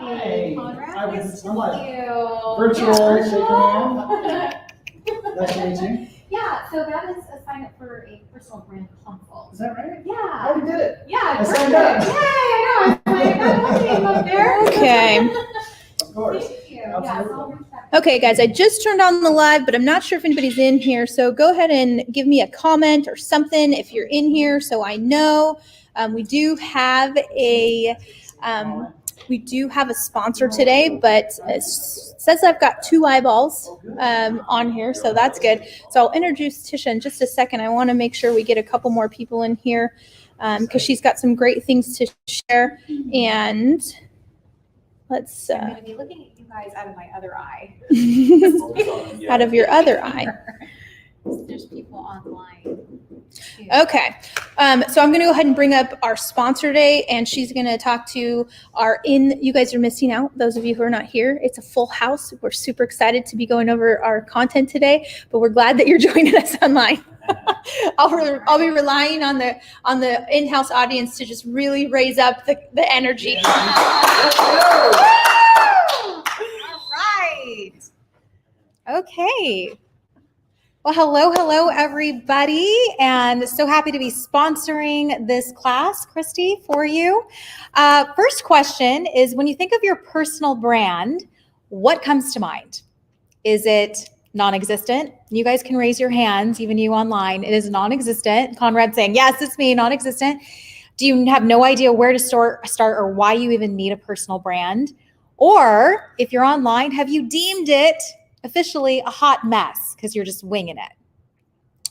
Hey, Conrad, I nice was to meet you. virtual, shake your hand. Nice to meet you. Yeah, so that is a sign up for a personal brand consult. Is that right? Yeah. I already did it. Yeah, I perfect. signed up. Yay, I know. I got my name up there. Okay. Of course. Thank you. Absolutely. Yeah, so I'll reach back. Okay, guys, I just turned on the live, but I'm not sure if anybody's in here. So go ahead and give me a comment or something if you're in here so I know. We do have a sponsor today, but it says I've got 2 eyeballs on here, so that's good. So I'll introduce Tisha in just a second. I want to make sure we get a couple more people in here because she's got some great things to share. And let's I'm going to be looking at you guys out of my other eye. out of your other eye. There's people online too. Okay, so I'm going to go ahead and bring up our sponsor today, and she's going to talk to you guys are missing out, those of you who are not here. It's a full house. We're super excited to be going over our content today, but we're glad that you're joining us online. I'll be relying on the in-house audience to just really raise up the energy. All right. Okay. Well, hello, everybody, and so happy to be sponsoring this class, Kristi, for you. First question is, when you think of your personal brand, what comes to mind? Is it non-existent? You guys can raise your hands, even you online. It is non-existent. Conrad saying, yes, it's me, non-existent. Do you have no idea where to start or why you even need a personal brand? Or if you're online, have you deemed it officially a hot mess because you're just winging it?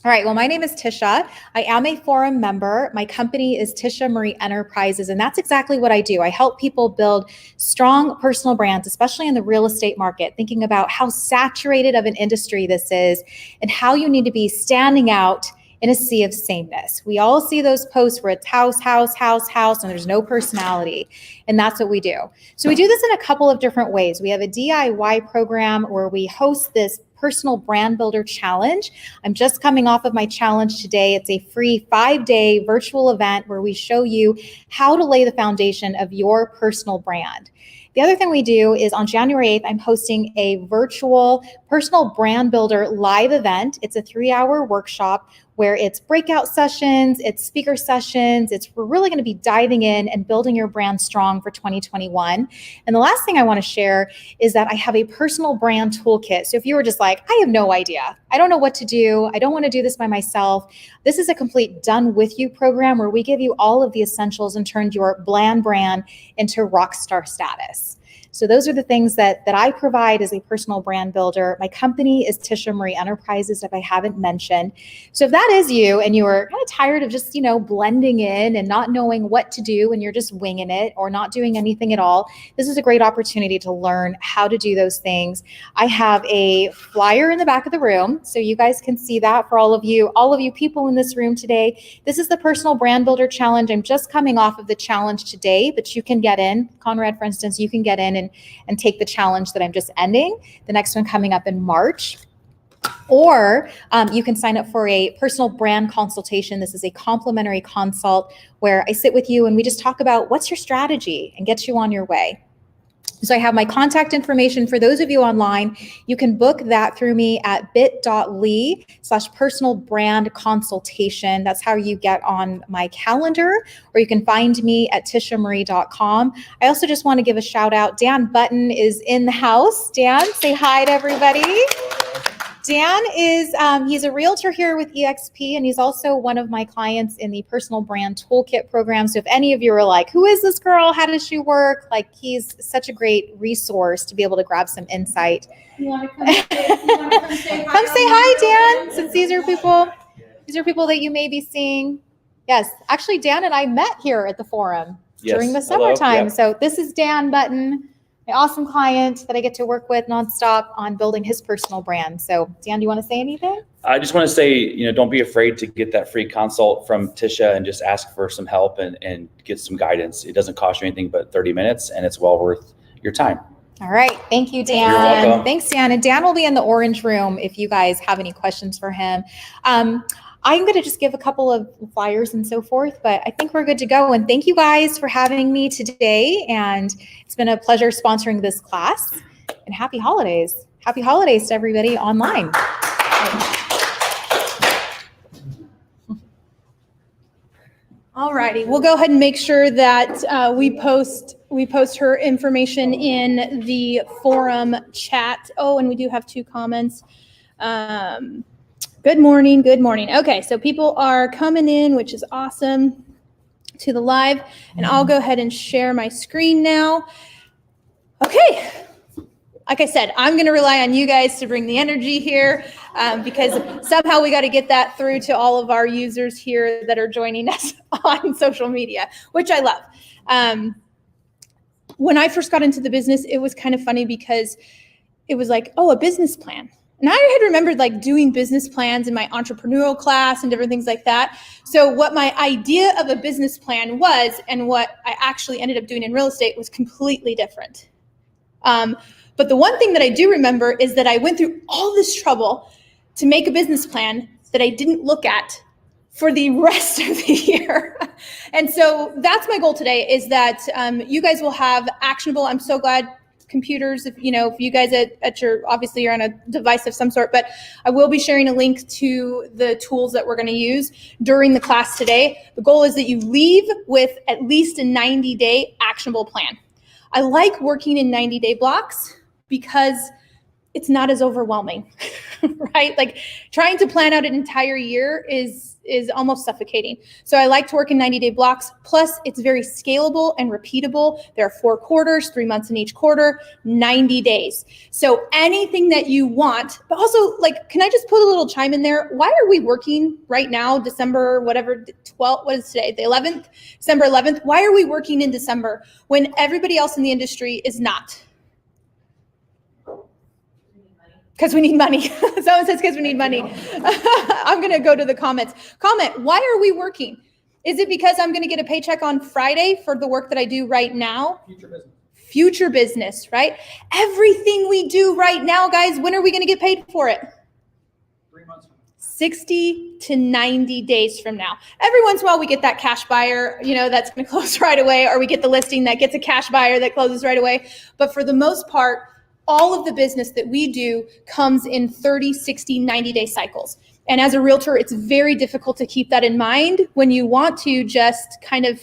All right, well, my name is Tisha. I am a forum member. My company is Tisha Marie Enterprises, and that's exactly what I do. I help people build strong personal brands, especially in the real estate market, thinking about how saturated of an industry this is and how you need to be standing out in a sea of sameness. We all see those posts where it's house, and there's no personality. And that's what we do. So we do this in a couple of different ways. We have a DIY program where we host this personal brand builder challenge. I'm just coming off of my challenge today. It's a free 5-day virtual event where we show you how to lay the foundation of your personal brand. The other thing we do is on January 8th, I'm hosting a virtual personal brand builder live event. It's a 3-hour workshop where it's breakout sessions, it's speaker sessions. We're really going to be diving in and building your brand strong for 2021. And the last thing I want to share is that I have a personal brand toolkit. So if you were just like, I have no idea, I don't know what to do, I don't want to do this by myself, this is a complete done with you program where we give you all of the essentials and turn your bland brand into rock star status. So those are the things that I provide as a personal brand builder. My company is Tisha Marie Enterprises, if I haven't mentioned. So if that is you and you are kind of tired of just, blending in and not knowing what to do and you're just winging it or not doing anything at all, this is a great opportunity to learn how to do those things. I have a flyer in the back of the room, so you guys can see that for all of you people in this room today. This is the Personal Brand Builder Challenge. I'm just coming off of the challenge today, but you can get in. Conrad, for instance, you can get in and take the challenge that I'm just ending, the next one coming up in March. Or you can sign up for a personal brand consultation. This is a complimentary consult where I sit with you and we just talk about what's your strategy and get you on your way. So I have my contact information for those of you online. You can book that through me at bit.ly/personal brand consultation. That's how you get on my calendar, or you can find me at tishaMarie.com. I also just want to give a shout out. Dan Button is in the house. Dan, say hi to everybody. Dan is, he's a realtor here with eXp, and he's also one of my clients in the Personal Brand Toolkit program. So if any of you are like, who is this girl? How does she work? He's such a great resource to be able to grab some insight. You want to come say hi? Come say hi, Dan, since these are people that you may be seeing. Yes, actually, Dan and I met here at the forum during the summertime. Yep. So this is Dan Button, my awesome client that I get to work with nonstop on building his personal brand. So Dan, do you want to say anything? I just want to say, don't be afraid to get that free consult from Tisha and just ask for some help and get some guidance. It doesn't cost you anything but 30 minutes and it's well worth your time. All right. Thank you, Dan. You're welcome. Thanks, Dan. And Dan will be in the orange room if you guys have any questions for him. I'm going to just give a couple of flyers and so forth, but I think we're good to go. And thank you guys for having me today. And it's been a pleasure sponsoring this class. And happy holidays. Happy holidays to everybody online. All righty, we'll go ahead and make sure that we post her information in the forum chat. Oh, and we do have 2 comments. Good morning, good morning. Okay, so people are coming in, which is awesome, to the live, and I'll go ahead and share my screen now. Okay, like I said, I'm going to rely on you guys to bring the energy here because somehow we got to get that through to all of our users here that are joining us on social media, which I love. When I first got into the business, it was kind of funny because it was like, oh, a business plan. And I had remembered like doing business plans in my entrepreneurial class and different things like that. So what my idea of a business plan was and what I actually ended up doing in real estate was completely different. But the one thing that I do remember is that I went through all this trouble to make a business plan that I didn't look at for the rest of the year. And so that's my goal today, is that you guys will have actionable. I'm so glad computers, if you guys at your, obviously you're on a device of some sort, but I will be sharing a link to the tools that we're going to use during the class today. The goal is that you leave with at least a 90-day actionable plan. I like working in 90-day blocks because it's not as overwhelming, right? Like trying to plan out an entire year is almost suffocating. So I like to work in 90-day blocks. Plus it's very scalable and repeatable. There are 4 quarters, 3 months in each quarter, 90 days. So anything that you want, but also like, can I just put a little chime in there? Why are we working right now, December, whatever, 12th, what is today? The 11th, December 11th. Why are we working in December when everybody else in the industry is not? Because we need money. Someone says because we need money. I'm going to go to the comments. Comment, why are we working? Is it because I'm going to get a paycheck on Friday for the work that I do right now? Future business, right? Everything we do right now, guys, when are we going to get paid for it? 3 months. 60 to 90 days from now. Every once in a while we get that cash buyer, that's going to close right away, or we get the listing that gets a cash buyer that closes right away. But for the most part, all of the business that we do comes in 30, 60, 90-day cycles. And as a realtor, it's very difficult to keep that in mind when you want to just kind of,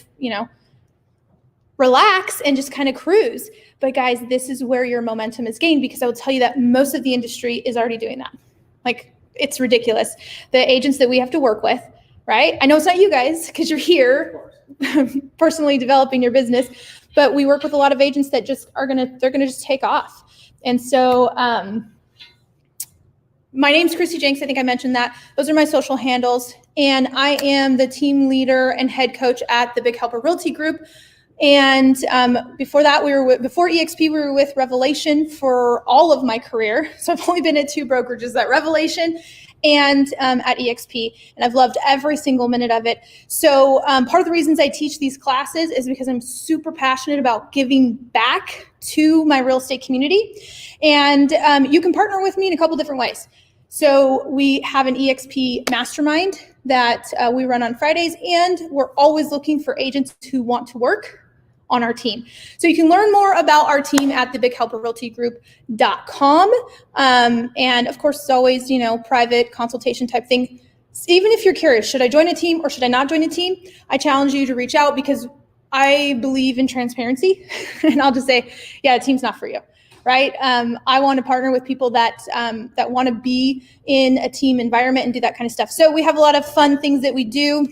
relax and just kind of cruise. But guys, this is where your momentum is gained, because I will tell you that most of the industry is already doing that. Like, it's ridiculous. The agents that we have to work with, right? I know it's not you guys because you're here personally developing your business, but we work with a lot of agents that just they're going to just take off. And so my name's Kristi Jencks. I think I mentioned that. Those are my social handles. And I am the team leader and head coach at the Big Helper Realty Group. And before that, before EXP, we were with Revelation for all of my career. So I've only been at 2 brokerages, at Revelation and at EXP. And I've loved every single minute of it. So part of the reasons I teach these classes is because I'm super passionate about giving back to my real estate community. And you can partner with me in a couple different ways. So we have an EXP mastermind that we run on Fridays, and we're always looking for agents who want to work on our team. So you can learn more about our team at thebighelperrealtygroup.com. And of course, it's always, private consultation type thing. Even if you're curious, should I join a team or should I not join a team? I challenge you to reach out, because I believe in transparency. And I'll just say, yeah, a team's not for you, right? I want to partner with people that want to be in a team environment and do that kind of stuff. So we have a lot of fun things that we do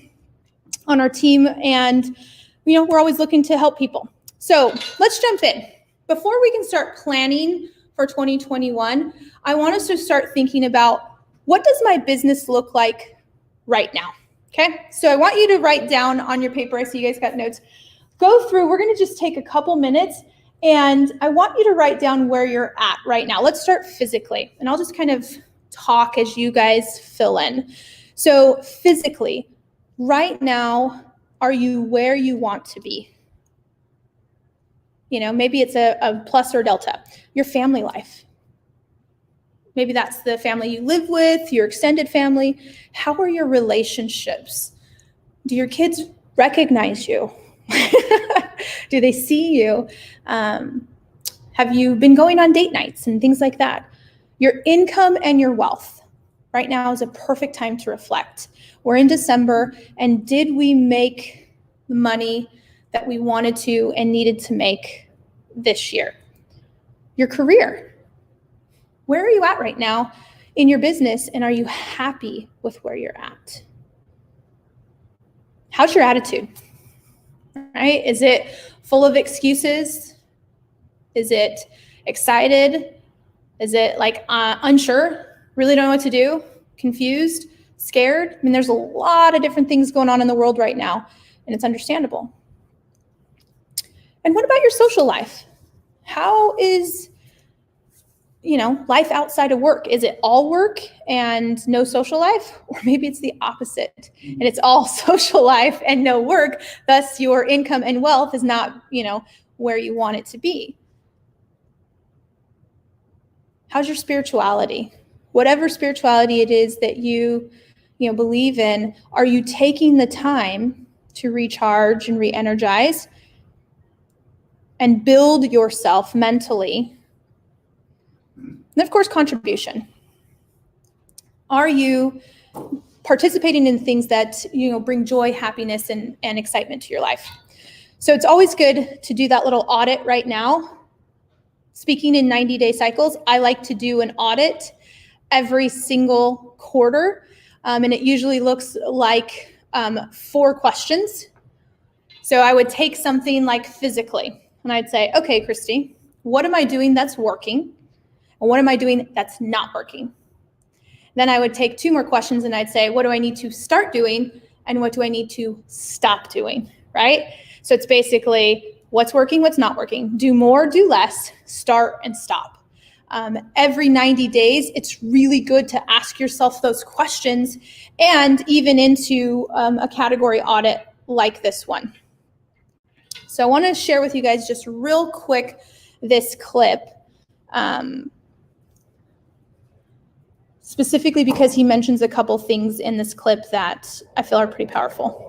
on our team, and we're always looking to help people. So let's jump in. Before we can start planning for 2021, I want us to start thinking about, what does my business look like right now? Okay, so I want you to write down on your paper. I see you guys got notes. Go through, we're going to just take a couple minutes, and I want you to write down where you're at right now. Let's start physically, and I'll just kind of talk as you guys fill in. So physically, right now, are you where you want to be? Maybe it's a plus or delta. Your family life. Maybe that's the family you live with, your extended family. How are your relationships? Do your kids recognize you? Do they see you? Have you been going on date nights and things like that? Your income and your wealth. Right now is a perfect time to reflect. We're in December, and did we make the money that we wanted to and needed to make this year? Your career. Where are you at right now in your business, and are you happy with where you're at? How's your attitude? Right? Is it full of excuses? Is it excited? Is it like unsure? Really don't know what to do? Confused? Scared? I mean, there's a lot of different things going on in the world right now, and it's understandable. And what about your social life? How is, life outside of work? Is it all work and no social life? Or maybe it's the opposite, and it's all social life and no work. Thus, your income and wealth is not, where you want it to be. How's your spirituality? Whatever spirituality it is that you believe in, are you taking the time to recharge and re-energize and build yourself mentally? And of course, contribution. Are you participating in things that bring joy, happiness, and excitement to your life? So it's always good to do that little audit right now. Speaking in 90-day cycles, I like to do an audit every single quarter, and it usually looks like 4 questions. So I would take something like physically, and I'd say, okay, Kristi, what am I doing that's working? And what am I doing that's not working? Then I would take 2 more questions, and I'd say, what do I need to start doing? And what do I need to stop doing, right? So it's basically what's working, what's not working. Do more, do less, start and stop. Every 90 days, it's really good to ask yourself those questions, and even into a category audit like this one. So I want to share with you guys just real quick this clip, specifically because he mentions a couple things in this clip that I feel are pretty powerful.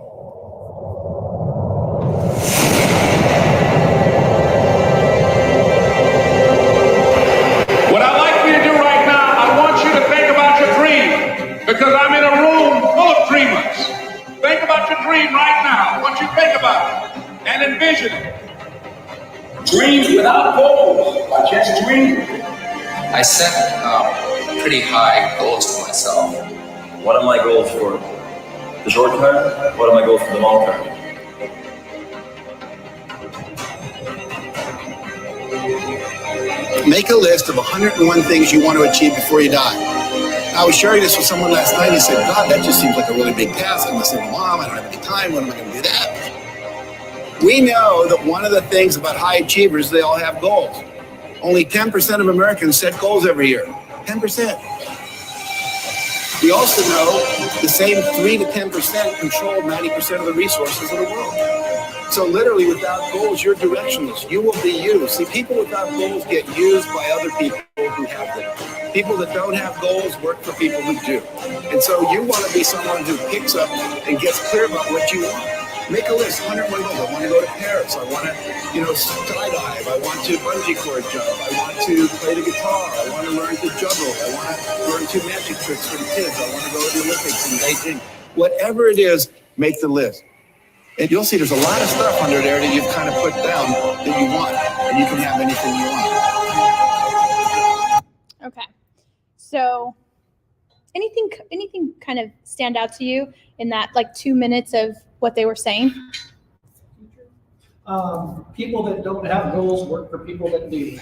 What I'd like you to do right now, I want you to think about your dream, because I'm in a room full of dreamers. Think about your dream right now. I want you to think about it and envision it. Dreams without goals are just dreams. I set pretty high goals for myself. What are my goals for the short term? What are my goals for the long term? Make a list of 101 things you want to achieve before you die. I was sharing this with someone last night. He said, God, that just seems like a really big task. And I said, Mom, I don't have any time. When am I going to do that? We know that one of the things about high achievers, they all have goals. Only 10% of Americans set goals every year. 10%. We also know the same 3 to 10% control 90% of the resources of the world. So literally, without goals, you're directionless. You will be used. See, people without goals get used by other people who have them. People that don't have goals work for people who do. And so you want to be someone who picks up and gets clear about what you want. Make a list, 101 goals. I want to go to Paris. I want to, skydive. I want to bungee cord jump. I want to play the guitar. I want to learn to juggle. I want to learn 2 magic tricks for the kids. I want to go to the Olympics in Beijing. Whatever it is, make the list. And you'll see there's a lot of stuff under there that you've kind of put down that you want, and you can have anything you want. Okay. So anything kind of stand out to you in that 2 minutes of what they were saying? People that don't have goals work for people that do.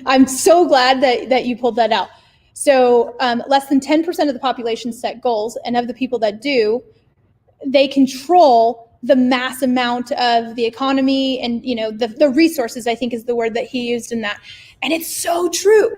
I'm so glad that you pulled that out. So less than 10% of the population set goals, and of the people that do, they control the mass amount of the economy and, the resources, I think is the word that he used in that. And it's so true.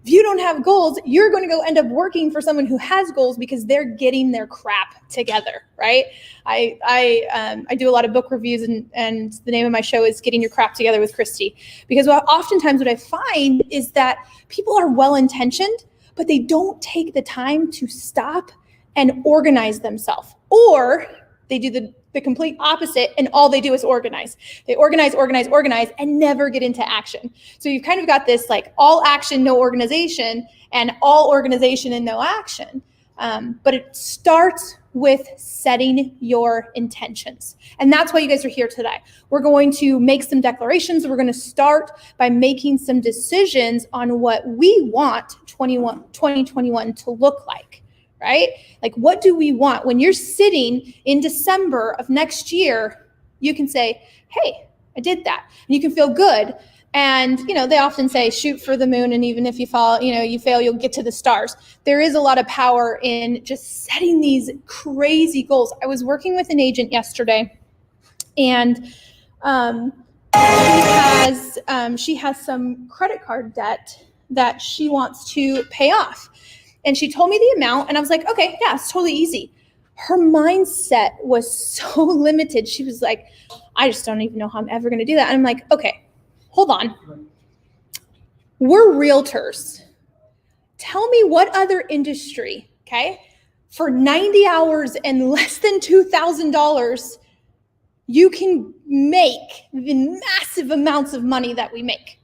If you don't have goals, you're going to go end up working for someone who has goals because they're getting their crap together, right? I do a lot of book reviews, and the name of my show is Getting Your Crap Together with Kristi. Because oftentimes what I find is that people are well-intentioned, but they don't take the time to stop and organize themselves. Or they do the complete opposite, and all they do is organize. They organize, and never get into action. So you've kind of got this like all action, no organization, and all organization and no action. But it starts with setting your intentions. And that's why you guys are here today. We're going to make some declarations. We're going to start by making some decisions on what we want 2021 to look like. Right? Like, what do we want? When you're sitting in December of next year, you can say, hey, I did that. And you can feel good. And, they often say, shoot for the moon. And even if you fall, you fail, you'll get to the stars. There is a lot of power in just setting these crazy goals. I was working with an agent yesterday, and she has some credit card debt that she wants to pay off. And she told me the amount, and I was like, okay, yeah, it's totally easy. Her mindset was so limited. She was like, I just don't even know how I'm ever going to do that. And I'm like, okay, hold on. We're realtors. Tell me what other industry, okay, for 90 hours and less than $2,000, you can make the massive amounts of money that we make.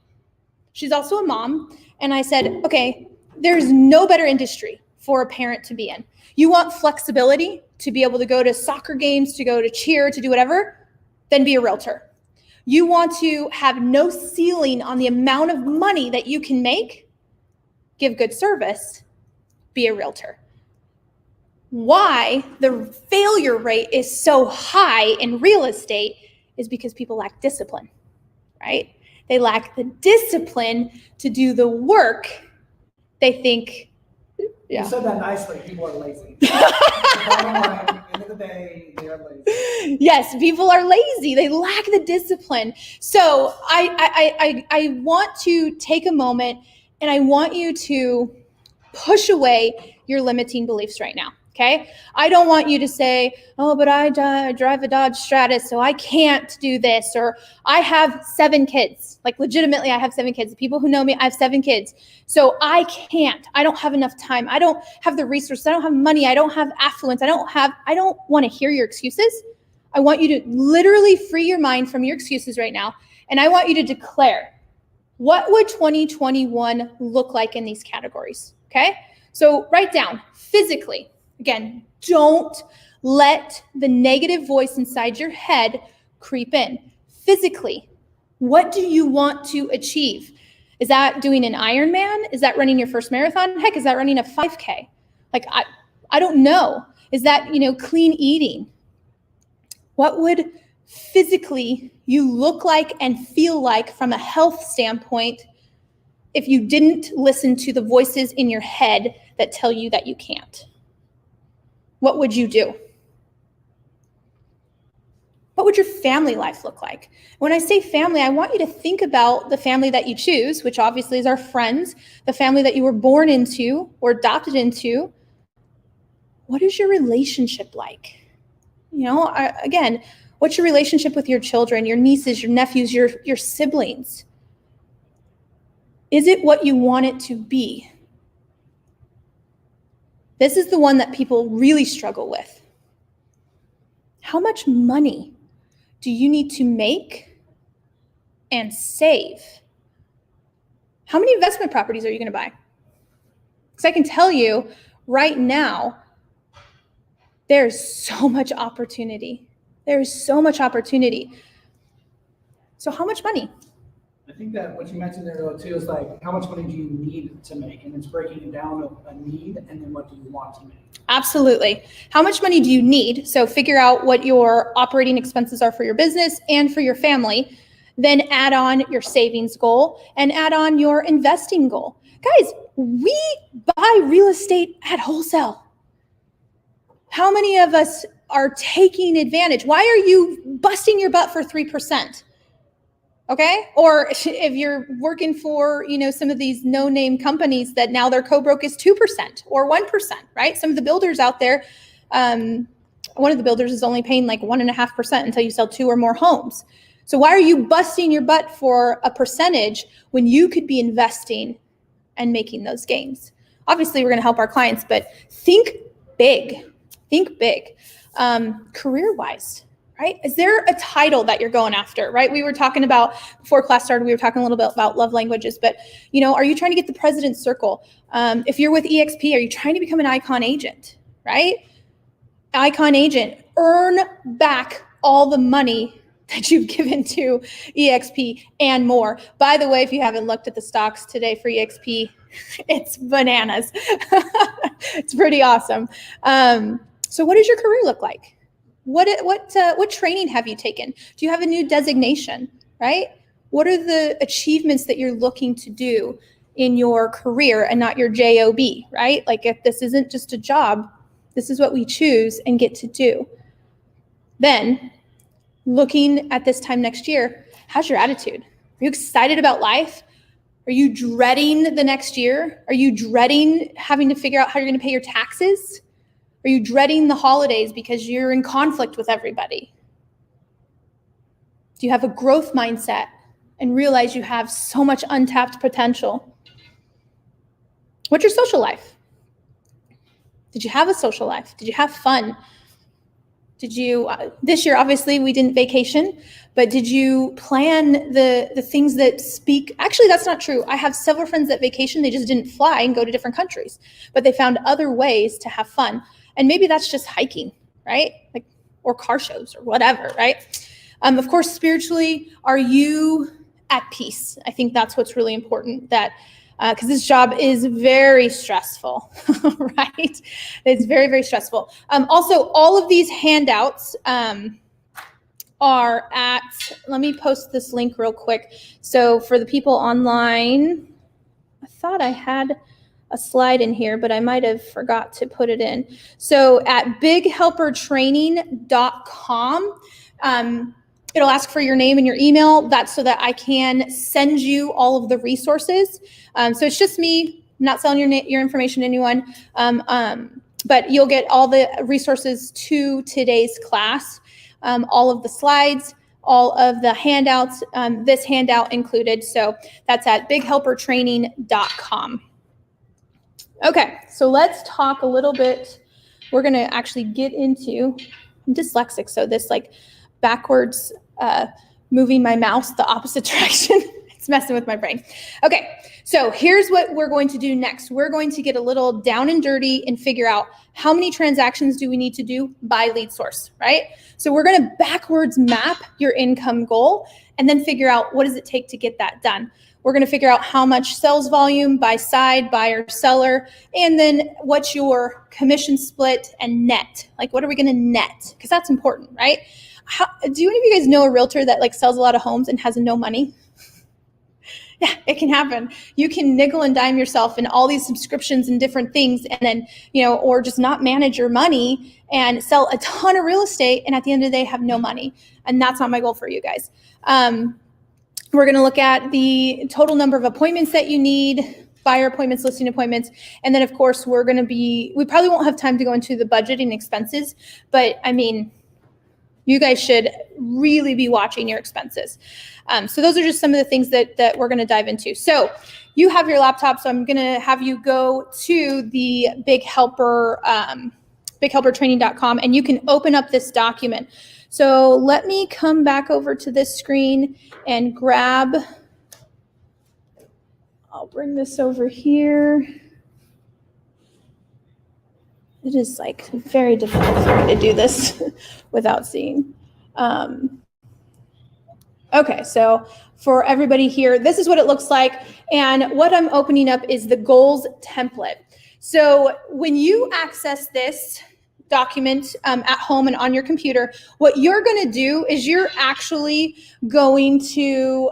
She's also a mom. And I said, okay, there's no better industry for a parent to be in. You want flexibility to be able to go to soccer games, to go to cheer, to do whatever, then be a realtor. You want to have no ceiling on the amount of money that you can make, give good service, be a realtor. Why the failure rate is so high in real estate is because people lack discipline, right? They lack the discipline to do the work. They think, yeah. You said that nicely. People are lazy. Bottom line, end of the day, they are lazy. Yes, people are lazy. They lack the discipline. So I want to take a moment, and I want you to push away your limiting beliefs right now. Okay. I don't want you to say, oh, but I drive a Dodge Stratus, so I can't do this. Or I have 7 kids. Like, legitimately, I have 7 kids. The people who know me, I have 7 kids. So I can't. I don't have enough time. I don't have the resources. I don't have money. I don't have affluence. I don't want to hear your excuses. I want you to literally free your mind from your excuses right now. And I want you to declare, what would 2021 look like in these categories? Okay. So write down physically. Again, don't let the negative voice inside your head creep in. Physically, what do you want to achieve? Is that doing an Ironman? Is that running your first marathon? Heck, is that running a 5K? Like, I don't know. Is that, clean eating? What would physically you look like and feel like from a health standpoint if you didn't listen to the voices in your head that tell you that you can't? What would you do? What would your family life look like? When I say family, I want you to think about the family that you choose, which obviously is our friends, the family that you were born into or adopted into. What is your relationship like? Again, what's your relationship with your children, your nieces, your nephews, your siblings? Is it what you want it to be? This is the one that people really struggle with. How much money do you need to make and save? How many investment properties are you going to buy? Because I can tell you right now, there's so much opportunity. There's so much opportunity. So how much money? I think that what you mentioned there, though, too, is like, how much money do you need to make? And it's breaking it down to a need, and then what do you want to make? Absolutely. How much money do you need? So figure out what your operating expenses are for your business and for your family. Then add on your savings goal and add on your investing goal. Guys, we buy real estate at wholesale. How many of us are taking advantage? Why are you busting your butt for 3%? Okay. Or if you're working for, some of these no-name companies that now their co-broke is 2% or 1%, right? Some of the builders out there, one of the builders is only paying like 1.5% until you sell 2 or more homes. So why are you busting your butt for a percentage when you could be investing and making those gains? Obviously, we're going to help our clients, but think big. Think big. Career-wise. Right? Is there a title that you're going after, right? We were talking about, before class started, we were talking a little bit about love languages, but, are you trying to get the president's circle? If you're with EXP, are you trying to become an icon agent, right? Icon agent, earn back all the money that you've given to EXP and more. By the way, if you haven't looked at the stocks today for EXP, it's bananas. It's pretty awesome. So what does your career look like? What training have you taken? Do you have a new designation, right? What are the achievements that you're looking to do in your career and not your job, right? Like if this isn't just a job, this is what we choose and get to do. Then looking at this time next year, how's your attitude? Are you excited about life? Are you dreading the next year? Are you dreading having to figure out how you're going to pay your taxes? Are you dreading the holidays because you're in conflict with everybody? Do you have a growth mindset and realize you have so much untapped potential? What's your social life? Did you have a social life? Did you have fun? Did you, this year, obviously, we didn't vacation, but did you plan the things that speak? Actually, that's not true. I have several friends that vacation. They just didn't fly and go to different countries, but they found other ways to have fun. And maybe that's just hiking, right? Or car shows or whatever, right? Of course, spiritually, are you at peace? I think that's what's really important, that because this job is very stressful, right? It's very, very stressful. Also, all of these handouts are at, let me post this link real quick. So for the people online, I thought I had a slide in here, but I might have forgot to put it in. So at bighelpertraining.com, it'll ask for your name and your email. That's so that I can send you all of the resources. So it's just me. I'm not selling your information to anyone, but you'll get all the resources to today's class, all of the slides, all of the handouts, this handout included. So that's at bighelpertraining.com. Okay, so let's talk a little bit. We're going to actually get into, I'm dyslexic, so this backwards moving my mouse the opposite direction, it's messing with my brain. Okay, so here's what we're going to do next. We're going to get a little down and dirty and figure out how many transactions do we need to do by lead source, right? So we're going to backwards map your income goal and then figure out what does it take to get that done. We're going to figure out how much sales volume by side, buyer, seller, and then what's your commission split and net. What are we going to net? Because that's important, right? Do any of you guys know a realtor that sells a lot of homes and has no money? Yeah, it can happen. You can nickel and dime yourself in all these subscriptions and different things, and then, or just not manage your money and sell a ton of real estate, and at the end of the day have no money. And that's not my goal for you guys. We're going to look at the total number of appointments that you need, buyer appointments, listing appointments. And then, of course, we probably won't have time to go into the budgeting expenses, but I mean, you guys should really be watching your expenses. So those are just some of the things that we're going to dive into. So you have your laptop, so I'm going to have you go to the bighelpertraining.com, and you can open up this document. So let me come back over to this screen and grab, I'll bring this over here. It is very difficult for me to do this without seeing. Okay, so for everybody here, this is what it looks like. And what I'm opening up is the goals template. So when you access this document at home and on your computer, what you're going to do is you're actually going to,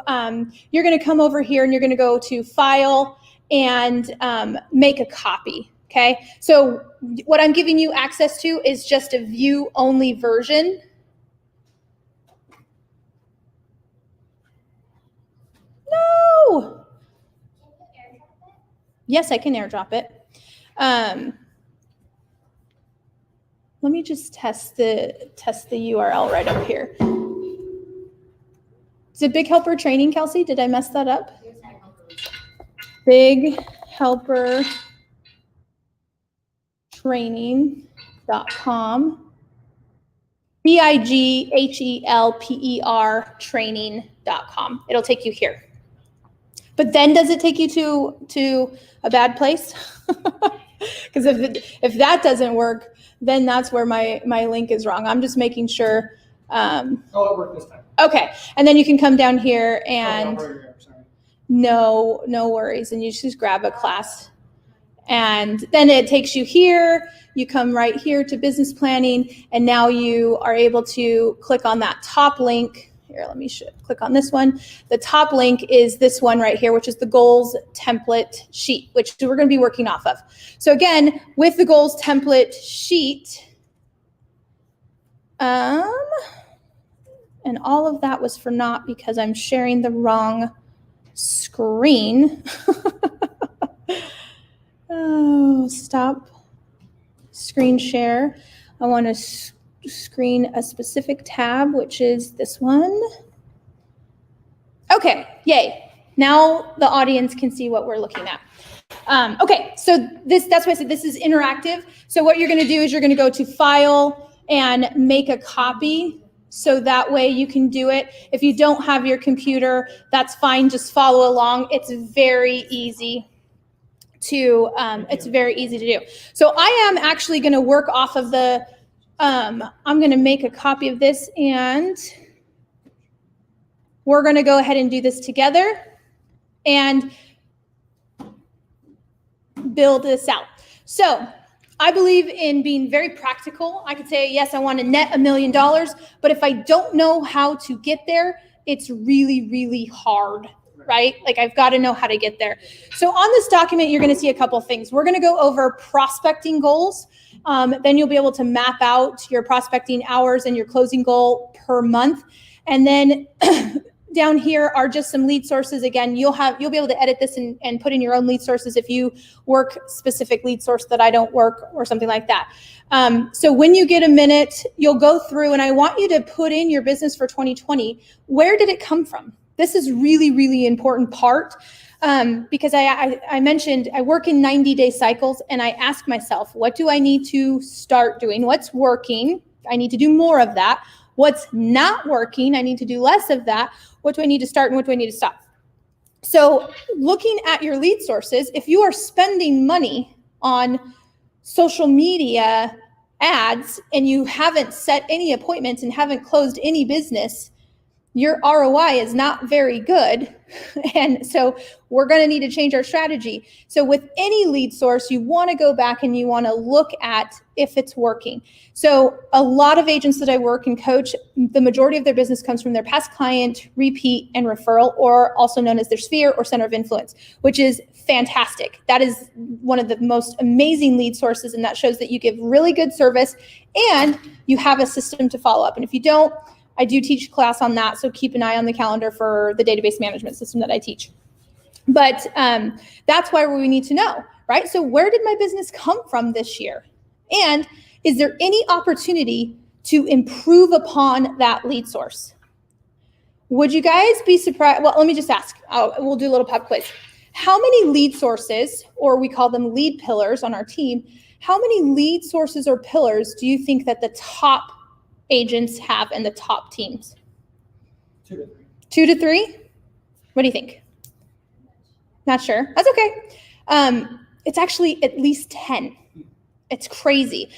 you're going to come over here and you're going to go to File and make a copy. Okay, so what I'm giving you access to is just a view-only version. Yes, I can airdrop it. Let me just test the URL right up here. Is it Big Helper Training, Kelsey? Did I mess that up? Big Helper Training.com. BIGHELPER training.com. It'll take you here. But then does it take you to a bad place? Because if that doesn't work, then that's where my link is wrong. I'm just making sure. Oh, it worked this time. Okay, and then you can come down here and Sorry. no worries, and you just grab a class, and then it takes you here. You come right here to business planning, and now you are able to click on that top link. Here, let me click on this one. The top link is this one right here, which is the goals template sheet, which we're going to be working off of. So again, with the goals template sheet, and all of that was for naught because I'm sharing the wrong screen. Oh, stop screen share. I want to screen a specific tab, which is this one. Okay, yay. Now the audience can see what we're looking at. Okay, so that's why I said this is interactive. So what you're going to do is you're going to go to File and make a copy. So that way you can do it. If you don't have your computer, that's fine. Just follow along. It's very easy to do. So I am actually going to work off of the, I'm going to make a copy of this, and we're going to go ahead and do this together and build this out. So I believe in being very practical. I could say, yes, I want to net $1 million, but if I don't know how to get there, it's really, really hard, right? Like I've got to know how to get there. So on this document, you're going to see a couple things. We're going to go over prospecting goals. Then you'll be able to map out your prospecting hours and your closing goal per month. And then down here are just some lead sources. Again, you'll be able to edit this and put in your own lead sources if you work specific lead source that I don't work or something like that. So when you get a minute, you'll go through, and I want you to put in your business for 2020. Where did it come from? This is really, really important part because I mentioned I work in 90-day cycles, and I ask myself, what do I need to start doing? What's working? I need to do more of that. What's not working? I need to do less of that. What do I need to start and what do I need to stop? So looking at your lead sources, if you are spending money on social media ads and you haven't set any appointments and haven't closed any business, your ROI is not very good. And so we're going to need to change our strategy. So with any lead source, you want to go back and you want to look at if it's working. So a lot of agents that I work and coach, the majority of their business comes from their past client, repeat, and referral, or also known as their sphere or center of influence, which is fantastic. That is one of the most amazing lead sources, and that shows that you give really good service and you have a system to follow up. And if you don't, I do teach a class on that, so keep an eye on the calendar for the database management system that I teach. But that's why we need to know, right? So where did my business come from this year? And is there any opportunity to improve upon that lead source? Would you guys be surprised? Well, let me just ask. We'll do a little pop quiz. How many lead sources, or we call them lead pillars on our team, how many lead sources or pillars do you think that the top agents have in the top teams? 2 to 3. 2 to 3? What do you think? Not sure. That's okay. It's actually at least 10. It's crazy.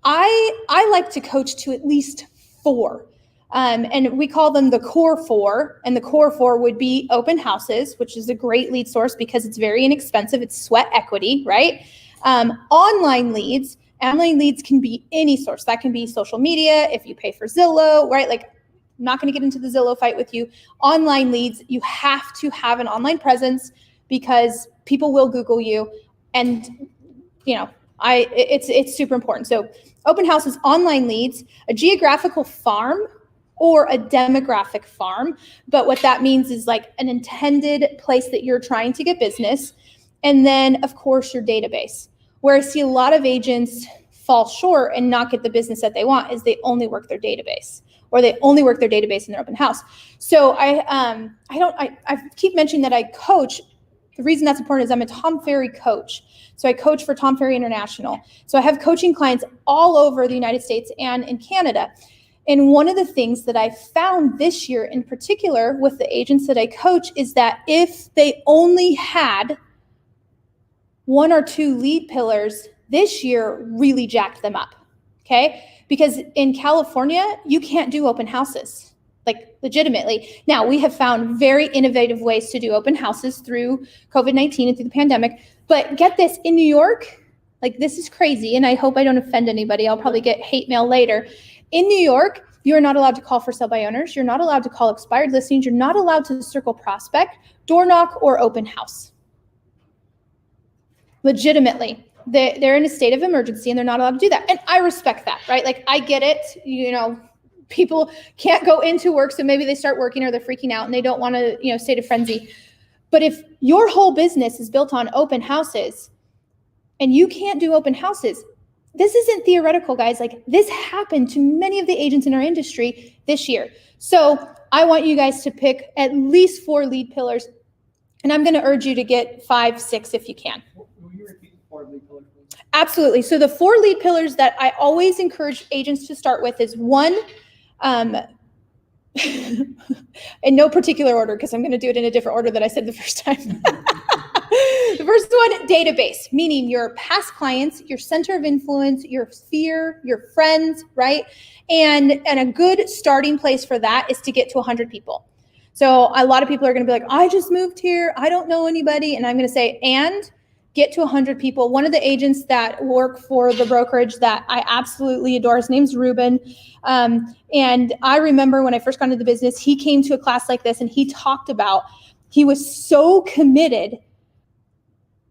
I like to coach to at least 4. And we call them the core 4. And the core 4 would be open houses, which is a great lead source because it's very inexpensive. It's sweat equity, right? Online leads. Online leads can be any source. That can be social media, if you pay for Zillow, right? Like, I'm not going to get into the Zillow fight with you. Online leads, you have to have an online presence because people will Google you. And, you know, it's super important. So open houses, online leads, a geographical farm or a demographic farm. But what that means is like an intended place that you're trying to get business. And then, of course, your database. Where I see a lot of agents fall short and not get the business that they want is they only work their database, or they only work their database in their open house. So I keep mentioning that I coach. The reason that's important is I'm a Tom Ferry coach. So I coach for Tom Ferry International. So I have coaching clients all over the United States and in Canada. And one of the things that I found this year in particular with the agents that I coach is that if they only had 1 or 2 lead pillars, this year really jacked them up, okay? Because in California, you can't do open houses, like legitimately. Now, we have found very innovative ways to do open houses through COVID-19 and through the pandemic. But get this, in New York, like this is crazy, and I hope I don't offend anybody. I'll probably get hate mail later. In New York, you're not allowed to call for sale by owners. You're not allowed to call expired listings. You're not allowed to circle prospect, door knock, or open house. Legitimately. They're in a state of emergency and they're not allowed to do that. And I respect that, right? Like, I get it. You know, people can't go into work, so maybe they start working or they're freaking out and they don't want to, you know, state of frenzy. But if your whole business is built on open houses and you can't do open houses, this isn't theoretical, guys. Like, this happened to many of the agents in our industry this year. So I want you guys to pick at least 4 lead pillars, and I'm going to urge you to get 5, 6 if you can. Will you repeat the 4 lead pillars, please? Absolutely. So the 4 lead pillars that I always encourage agents to start with is 1, in no particular order, because I'm going to do it in a different order than I said the first time. The first one, database, meaning your past clients, your center of influence, your sphere, your friends, right? And a good starting place for that is to get to 100 people. So a lot of people are going to be like, I just moved here, I don't know anybody. And I'm going to say, and get to 100 people. One of the agents that work for the brokerage that I absolutely adore, his name's Ruben. And I remember when I first got into the business, he came to a class like this and he talked about, he was so committed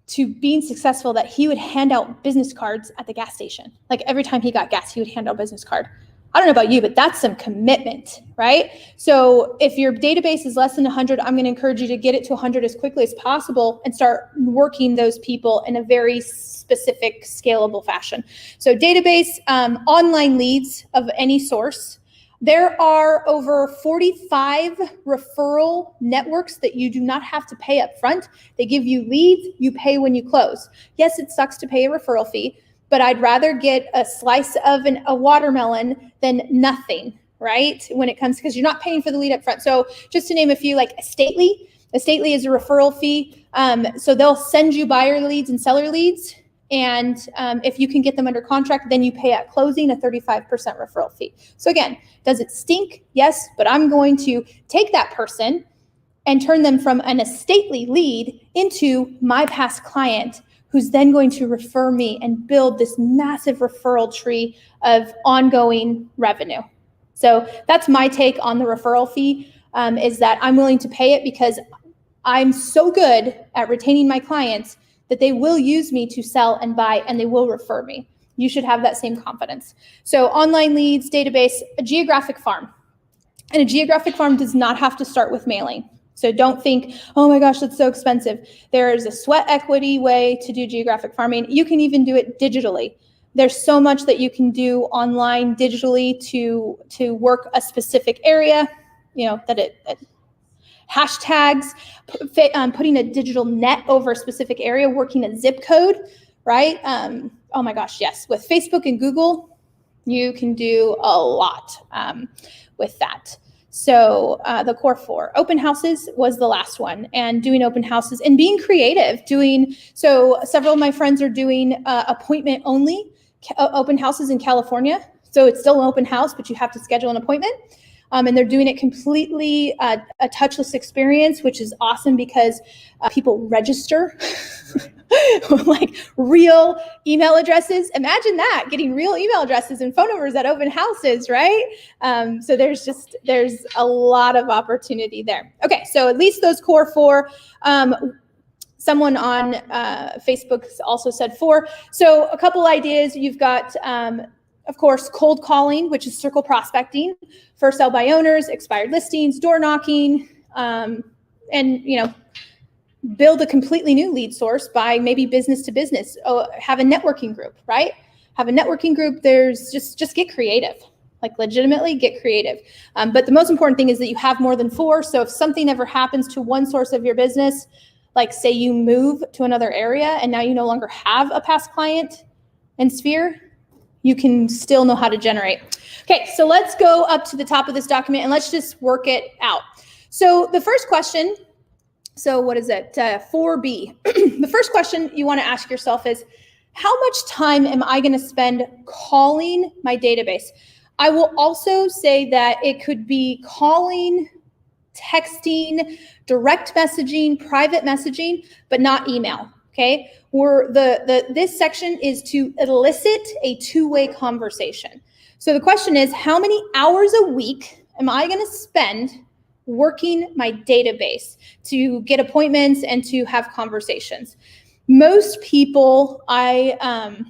to being successful that he would hand out business cards at the gas station. Like, every time he got gas, he would hand out a business card. I don't know about you, but that's some commitment, right? So if your database is less than 100, I'm going to encourage you to get it to 100 as quickly as possible and start working those people in a very specific, scalable fashion. So database, online leads of any source. There are over 45 referral networks that you do not have to pay up front. They give you leads, you pay when you close. Yes, it sucks to pay a referral fee, but I'd rather get a slice of a watermelon than nothing, right? When it comes, because you're not paying for the lead up front. So just to name a few, like Estately is a referral fee. So they'll send you buyer leads and seller leads. And if you can get them under contract, then you pay at closing a 35% referral fee. So again, does it stink? Yes, but I'm going to take that person and turn them from an Estately lead into my past client, who's then going to refer me and build this massive referral tree of ongoing revenue. So that's my take on the referral fee, is that I'm willing to pay it because I'm so good at retaining my clients that they will use me to sell and buy, and they will refer me. You should have that same confidence. So online leads, database, a geographic farm. And a geographic farm does not have to start with mailing. So don't think, oh my gosh, that's so expensive. There is a sweat equity way to do geographic farming. You can even do it digitally. There's so much that you can do online digitally to work a specific area, you know, that it hashtags, putting a digital net over a specific area, working a zip code, right? Oh my gosh, yes. With Facebook and Google, you can do a lot with that. So the core 4, open houses was the last one, and doing open houses and being creative, so several of my friends are doing appointment only open houses in California. So it's still an open house, but you have to schedule an appointment. And they're doing it completely a touchless experience, which is awesome because people register like real email addresses. Imagine that, getting real email addresses and phone numbers at open houses, right? So there's a lot of opportunity there. Okay, so at least those core 4. Someone on Facebook also said 4. So a couple ideas. You've got, of course, cold calling, which is circle prospecting, for sell by owners, expired listings, door knocking, and build a completely new lead source by maybe business to business. Have a networking group, right? Have a networking group. There's just get creative, like legitimately get creative. But the most important thing is that you have more than 4. So if something ever happens to one source of your business, like say you move to another area and now you no longer have a past client and sphere, you can still know how to generate. Okay, so let's go up to the top of this document and let's just work it out. So the first question, so what is it, 4B? The first question you want to ask yourself is, how much time am I going to spend calling my database? I will also say that it could be calling, texting, direct messaging, private messaging, but not email, okay? This section is to elicit a two-way conversation. So the question is, how many hours a week am I going to spend working my database to get appointments and to have conversations? Most people, I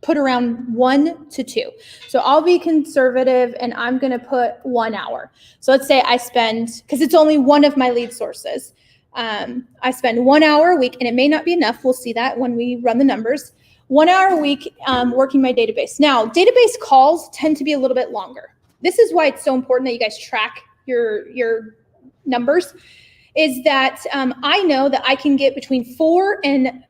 put around 1 to 2. So I'll be conservative and I'm going to put 1 hour. So let's say I spend, because it's only one of my lead sources, I spend 1 hour a week, and it may not be enough. We'll see that when we run the numbers. 1 hour a week working my database. Now, database calls tend to be a little bit longer. This is why it's so important that you guys track your numbers, is that I know that I can get between 4 and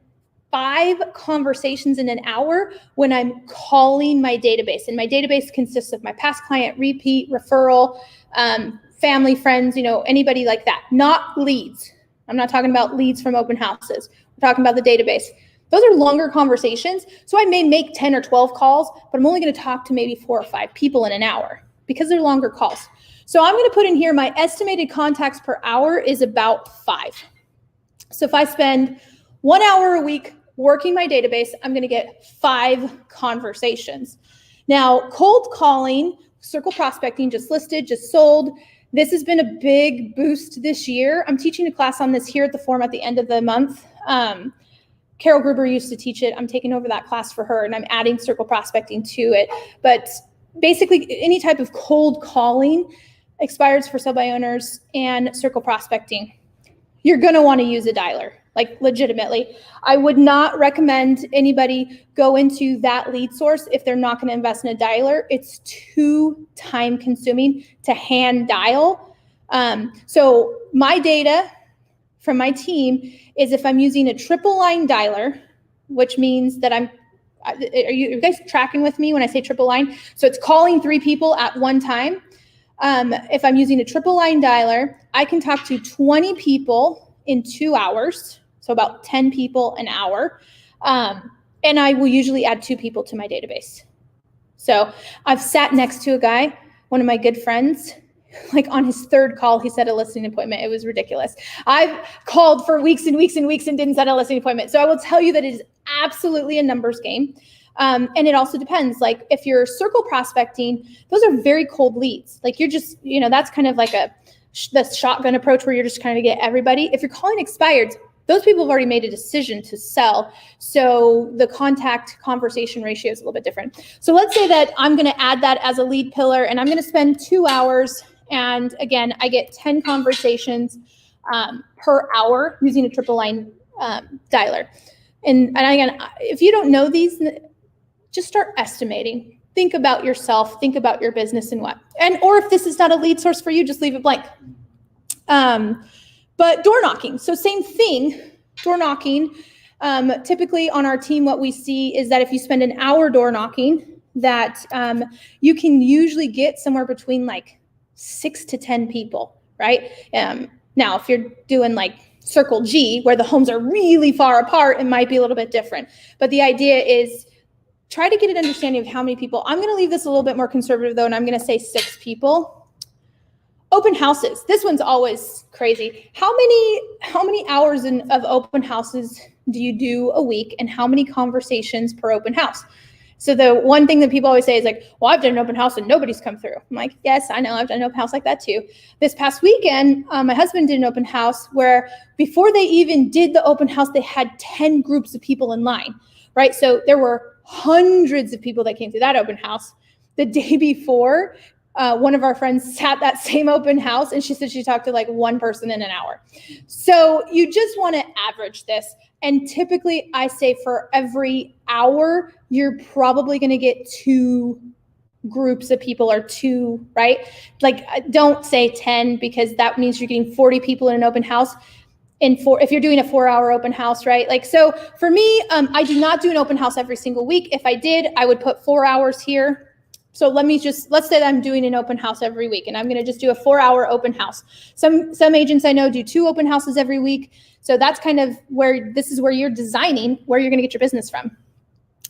5 conversations in an hour when I'm calling my database. And my database consists of my past client, repeat, referral, family, friends, anybody like that, not leads. I'm not talking about leads from open houses. We're talking about the database. Those are longer conversations. So I may make 10 or 12 calls, but I'm only going to talk to maybe 4 or 5 people in an hour because they're longer calls. So I'm going to put in here my estimated contacts per hour is about 5. So if I spend 1 hour a week working my database, I'm going to get 5 conversations. Now, cold calling, circle prospecting, just listed, just sold. This has been a big boost this year. I'm teaching a class on this here at the forum at the end of the month. Carol Gruber used to teach it. I'm taking over that class for her, and I'm adding circle prospecting to it. But basically, any type of cold calling, expireds for sell by owners, and circle prospecting, you're going to want to use a dialer, like legitimately. I would not recommend anybody go into that lead source if they're not going to invest in a dialer. It's too time consuming to hand dial. So my data from my team is if I'm using a triple line dialer, which means that are you guys tracking with me when I say triple line? So it's calling 3 people at one time. If I'm using a triple line dialer, I can talk to 20 people in 2 hours. So about 10 people an hour. And I will usually add 2 people to my database. So I've sat next to a guy, one of my good friends, like on his 3rd call, he set a listing appointment. It was ridiculous. I've called for weeks and weeks and weeks and didn't set a listing appointment. So I will tell you that it is absolutely a numbers game. And it also depends. Like if you're circle prospecting, those are very cold leads. Like you're just, that's kind of like the shotgun approach where you're just trying to get everybody. If you're calling expireds, those people have already made a decision to sell. So the contact conversation ratio is a little bit different. So let's say that I'm going to add that as a lead pillar, and I'm going to spend 2 hours. And again, I get 10 conversations per hour using a triple line dialer. And again, if you don't know these, just start estimating. Think about yourself, think about your business or if this is not a lead source for you, just leave it blank. But door knocking, so same thing, door knocking. Typically on our team, what we see is that if you spend an hour door knocking, that you can usually get somewhere between like 6 to 10 people, right? Now, if you're doing like Circle G, where the homes are really far apart, it might be a little bit different. But the idea is try to get an understanding of how many people. I'm going to leave this a little bit more conservative though, and I'm going to say 6 people. Open houses. This one's always crazy. How many hours of open houses do you do a week, and how many conversations per open house? So the one thing that people always say is like, well, I've done an open house and nobody's come through. I'm like, yes, I know. I've done an open house like that too. This past weekend, my husband did an open house where before they even did the open house, they had 10 groups of people in line, right? So there were hundreds of people that came through that open house. The day before, one of our friends sat that same open house and she said she talked to like one person in an hour. So you just want to average this. And typically I say for every hour, you're probably going to get 2 groups of people or 2, right? Like don't say 10 because that means you're getting 40 people in an open house. If you're doing a 4-hour open house, right? Like, so for me, I do not do an open house every single week. If I did, I would put 4 hours here. So let's say that I'm doing an open house every week and I'm going to just do a 4-hour open house. Some agents I know do 2 open houses every week. So that's kind of where you're designing where you're going to get your business from.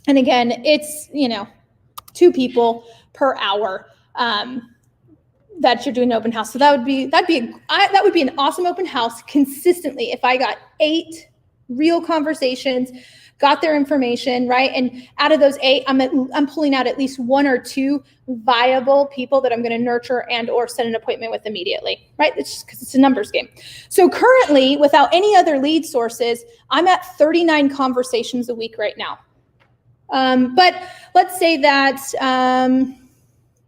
And again, it's, 2 people per hour, that you're doing an open house. So that would be an awesome open house consistently. If I got 8 real conversations, got their information, right? And out of those 8, I'm pulling out at least 1 or 2 viable people that I'm going to nurture and or set an appointment with immediately, right? It's just because it's a numbers game. So currently, without any other lead sources, I'm at 39 conversations a week right now. But let's say that,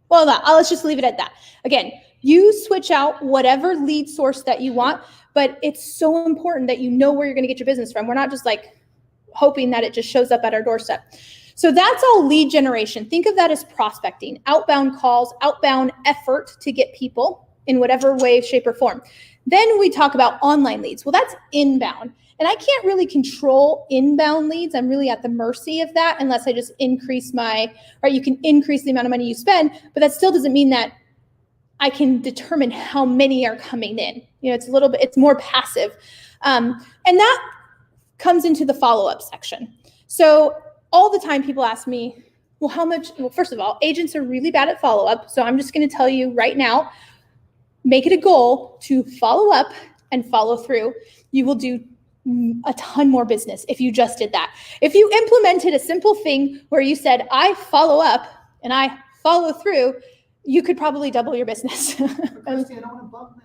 let's just leave it at that. Again, you switch out whatever lead source that you want, but it's so important that you know where you're going to get your business from. We're not just like hoping that it just shows up at our doorstep. So that's all lead generation. Think of that as prospecting, outbound calls, outbound effort to get people in whatever way, shape, or form. Then we talk about online leads. Well, that's inbound. And I can't really control inbound leads. I'm really at the mercy of that unless I just increase you can increase the amount of money you spend, but that still doesn't mean that I can determine how many are coming in. It's more passive. And that comes into the follow-up section. So all the time people ask me, well, how much? Well, first of all, agents are really bad at follow-up. So I'm just going to tell you right now, make it a goal to follow up and follow through. You will do a ton more business if you just did that. If you implemented a simple thing where you said, I follow up and I follow through, you could probably double your business. Kristi, I don't want to bug them.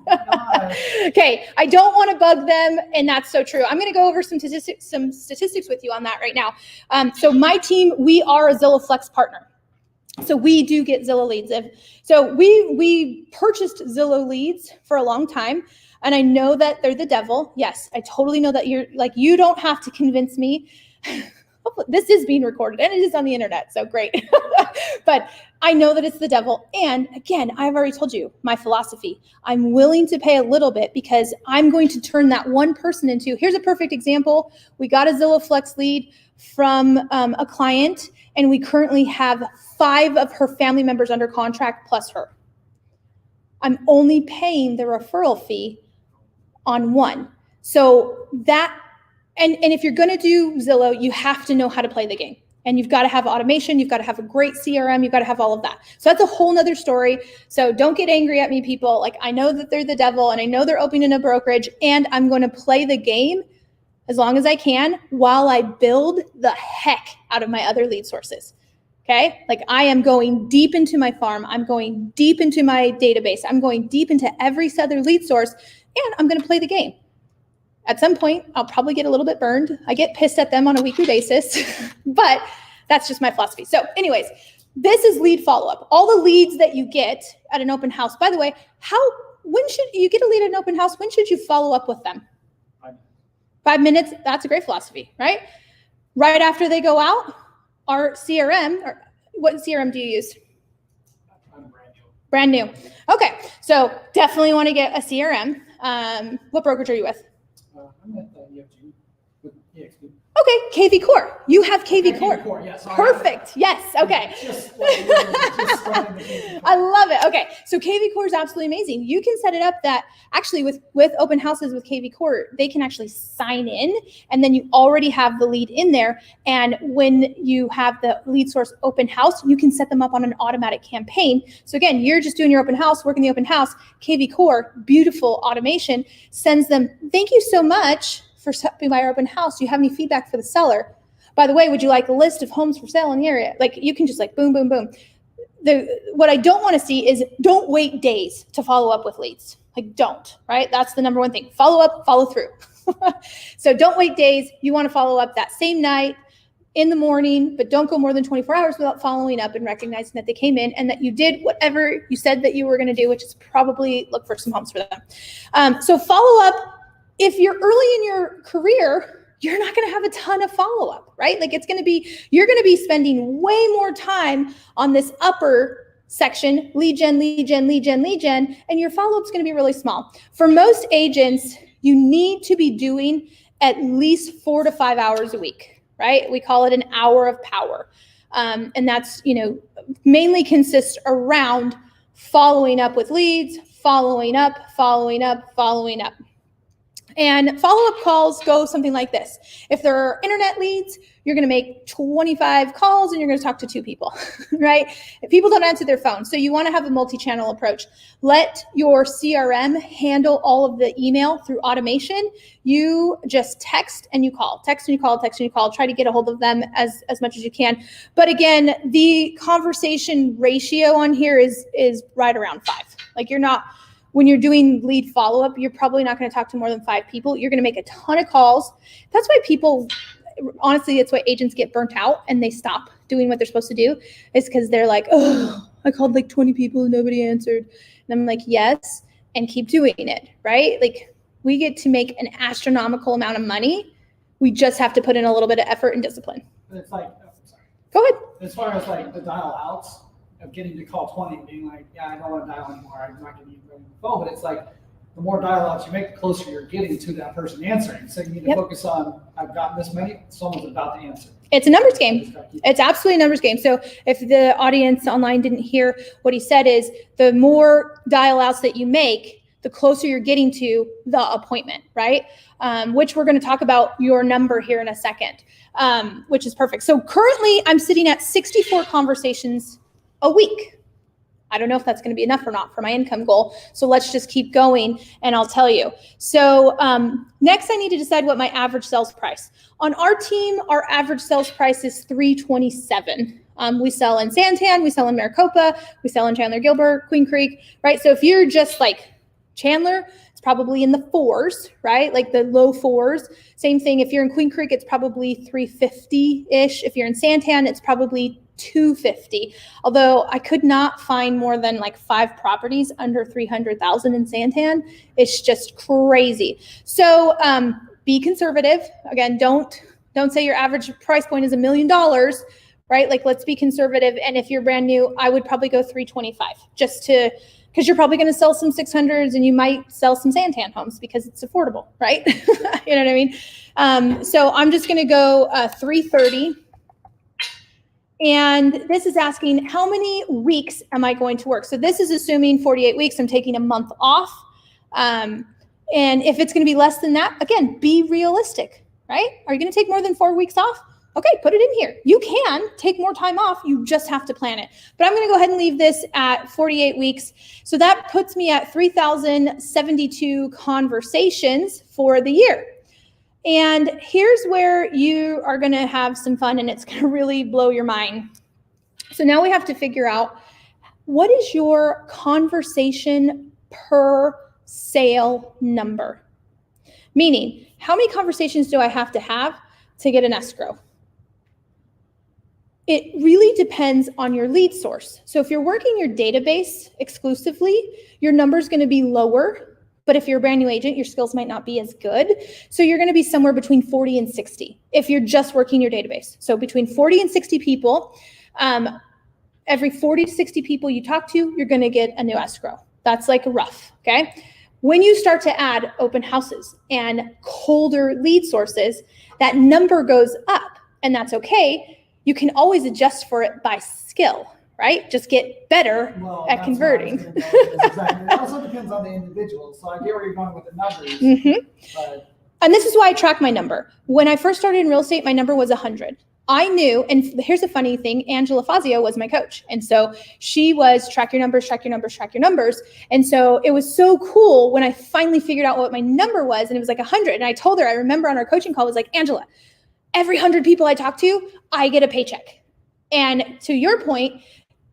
Oh, okay, I don't want to bug them, and that's so true. I'm going to go over some statistics with you on that right now. So my team, we are a Zillow Flex partner. So we do get Zillow leads. So we purchased Zillow leads for a long time, and I know that they're the devil. Yes, I totally know that you don't have to convince me. This is being recorded and it is on the internet, so great. But I know that it's the devil. And again, I've already told you my philosophy. I'm willing to pay a little bit because I'm going to turn that one person into, here's a perfect example. We got a Zillow Flex lead from a client, and we currently have 5 of her family members under contract plus her. I'm only paying the referral fee on 1. So that, and if you're going to do Zillow, you have to know how to play the game. And you've got to have automation. You've got to have a great CRM. You've got to have all of that. So that's a whole nother story. So don't get angry at me, people. Like, I know that they're the devil and I know they're opening a brokerage, and I'm going to play the game as long as I can while I build the heck out of my other lead sources. Okay. Like, I am going deep into my farm. I'm going deep into my database. I'm going deep into every other lead source, and I'm going to play the game. At some point, I'll probably get a little bit burned. I get pissed at them on a weekly basis, but that's just my philosophy. So anyways, this is lead follow-up. All the leads that you get at an open house, by the way, when should you get a lead at an open house? When should you follow up with them? 5 minutes. That's a great philosophy, right? Right after they go out, our CRM, or what CRM do you use? I'm brand new. Okay. So definitely want to get a CRM. What brokerage are you with? I'm at EFG with EXP. Okay, KV Core. You have KV Core. KV Core, yes. Perfect. Yes. Okay. I love it. Okay, so KV Core is absolutely amazing. You can set it up that actually with open houses with KV Core, they can actually sign in, and then you already have the lead in there. And when you have the lead source open house, you can set them up on an automatic campaign. So again, you're just doing your open house, working the open house. KV Core, beautiful automation, sends them, thank you so much for stopping by our open house. Do you have any feedback for the seller? By the way, would you like a list of homes for sale in the area? Like, you can just like boom, boom, boom. What I don't want to see is don't wait days to follow up with leads. Like, don't, right? That's the number one thing. Follow up, follow through. So don't wait days. You want to follow up that same night. in the morning, but don't go more than 24 hours without following up and recognizing that they came in and that you did whatever you said that you were going to do, which is probably look for some homes for them. So follow up. If you're early in your career, you're not going to have a ton of follow-up, right? Like you're going to be spending way more time on this upper section, lead gen, and your follow-up's going to be really small. For most agents, you need to be doing at least 4 to 5 hours a week, right? We call it an hour of power. And that's, mainly consists around following up with leads, following up. And follow-up calls go something like this. If there are internet leads, you're going to make 25 calls and you're going to talk to 2 people, right? If people don't answer their phone. So you want to have a multi-channel approach. Let your CRM handle all of the email through automation. You just text and you call, try to get a hold of them as much as you can. But again, the conversation ratio on here is right around 5. Like when you're doing lead follow-up, you're probably not going to talk to more than 5 people. You're going to make a ton of calls. That's why honestly, it's why agents get burnt out and they stop doing what they're supposed to do, is because they're like, oh, I called like 20 people and nobody answered. And I'm like, yes, and keep doing it, right? Like we get to make an astronomical amount of money. We just have to put in a little bit of effort and discipline. It's like, Go ahead. as far as like the dial outs of getting to call 20 and being like, yeah, I don't want to dial anymore. I'm not going to use the phone. But it's like the more dial outs you make, the closer you're getting to that person answering. So you need to focus on, I've gotten this many, someone's about to answer. It's a numbers game. It's absolutely a numbers game. So if the audience online didn't hear what he said, is the more dial outs that you make, the closer you're getting to the appointment, right? Which we're going to talk about your number here in a second, which is perfect. So currently I'm sitting at 64 conversations a week. I don't know if that's going to be enough or not for my income goal. So let's just keep going and I'll tell you. So next I need to decide what my average sales price. On our team, our average sales price is $327. We sell in Santan, we sell in Maricopa, we sell in Chandler Gilbert, Queen Creek, right? So if you're just like Chandler, it's probably in the 4s, right? Like the low 4s. Same thing. If you're in Queen Creek, it's probably 350-ish. If you're in Santan, it's probably 250. Although I could not find more than like 5 properties under 300,000 in Santan. It's just crazy. So be conservative. Again, don't say your average price point is $1 million, right? Like let's be conservative. And if you're brand new, I would probably go 325 because you're probably going to sell some 600s and you might sell some Santan homes because it's affordable, right? You know what I mean? So I'm just going to go 330. And this is asking, how many weeks am I going to work? So this is assuming 48 weeks. I'm taking a month off. And if it's going to be less than that, again, be realistic, right? Are you going to take more than 4 weeks off? Okay, put it in here. You can take more time off. You just have to plan it. But I'm going to go ahead and leave this at 48 weeks. So that puts me at 3,072 conversations for the year. And here's where you are going to have some fun and it's going to really blow your mind. So now we have to figure out, what is your conversation per sale number? Meaning, how many conversations do I have to get an escrow? It really depends on your lead source. So if you're working your database exclusively, your number is going to be lower. But if you're a brand new agent, your skills might not be as good. So you're going to be somewhere between 40 and 60 if you're just working your database. So between 40 and 60 people, every 40 to 60 people you talk to, you're going to get a new escrow. That's like rough, okay? When you start to add open houses and colder lead sources, that number goes up, and that's okay. You can always adjust for it by skill, right? Just get better at converting. It also depends on the individual. So I get where you're going with the numbers. Mm-hmm. And this is why I track my number. When I first started in real estate, my number was 100. I knew, and here's the funny thing, Angela Fazio was my coach. And so she was track your numbers. And so it was so cool when I finally figured out what my number was, and it was like 100. And I told her, I remember on our coaching call, I was like, Angela, every 100 people I talk to, I get a paycheck. And to your point,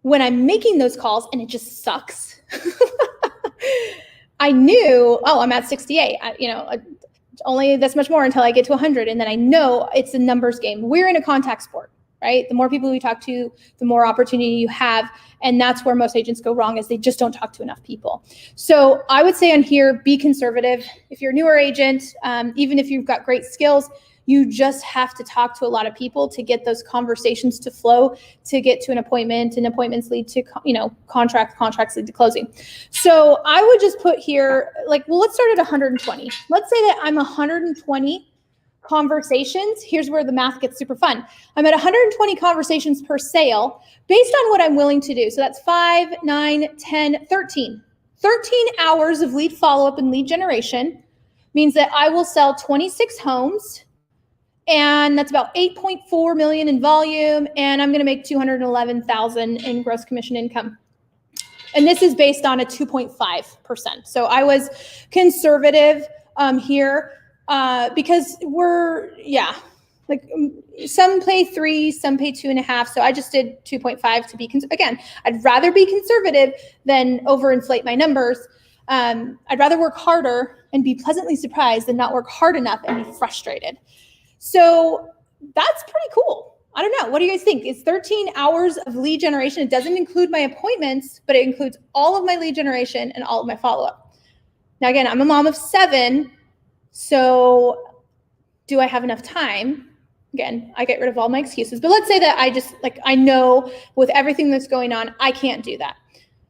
when I'm making those calls and it just sucks, I knew, I'm at 68. only this much more until I get to 100. And then I know it's a numbers game. We're in a contact sport, right? The more people we talk to, the more opportunity you have. And that's where most agents go wrong, is they just don't talk to enough people. So I would say on here, be conservative. If you're a newer agent, even if you've got great skills, you just have to talk to a lot of people to get those conversations to flow, to get to an appointment, and appointments lead to, contracts lead to closing. So I would just put here, let's start at 120. Let's say that I'm 120 conversations. Here's where the math gets super fun. I'm at 120 conversations per sale based on what I'm willing to do. So that's 5, 9, 10, 13. 13 hours of lead follow-up and lead generation means that I will sell 26 homes, and that's about 8.4 million in volume, and I'm going to make 211,000 in gross commission income. And this is based on a 2.5%. So I was conservative here because some pay 3, some pay 2.5. So I just did 2.5 to be, again, I'd rather be conservative than overinflate my numbers. I'd rather work harder and be pleasantly surprised than not work hard enough and be frustrated. So that's pretty cool. I don't know. What do you guys think? It's 13 hours of lead generation. It doesn't include my appointments, but it includes all of my lead generation and all of my follow-up. Now, again, I'm a mom of 7. So do I have enough time? Again, I get rid of all my excuses. But let's say that I know with everything that's going on, I can't do that.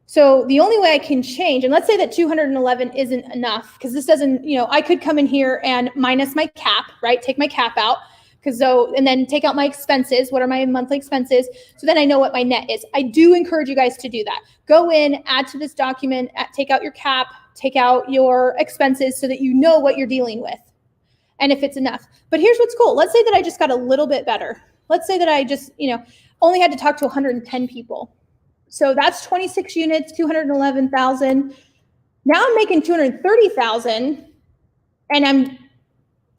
So the only way I can change, and let's say that 211 isn't enough, because this doesn't, I could come in here and minus my cap, right? Take my cap out, and then take out my expenses. What are my monthly expenses? So then I know what my net is. I do encourage you guys to do that. Go in, add to this document, take out your cap, take out your expenses so that you know what you're dealing with and if it's enough. But here's what's cool. Let's say that I just got a little bit better. Let's say that I just, only had to talk to 110 people. So that's 26 units, 211,000. Now I'm making 230,000, and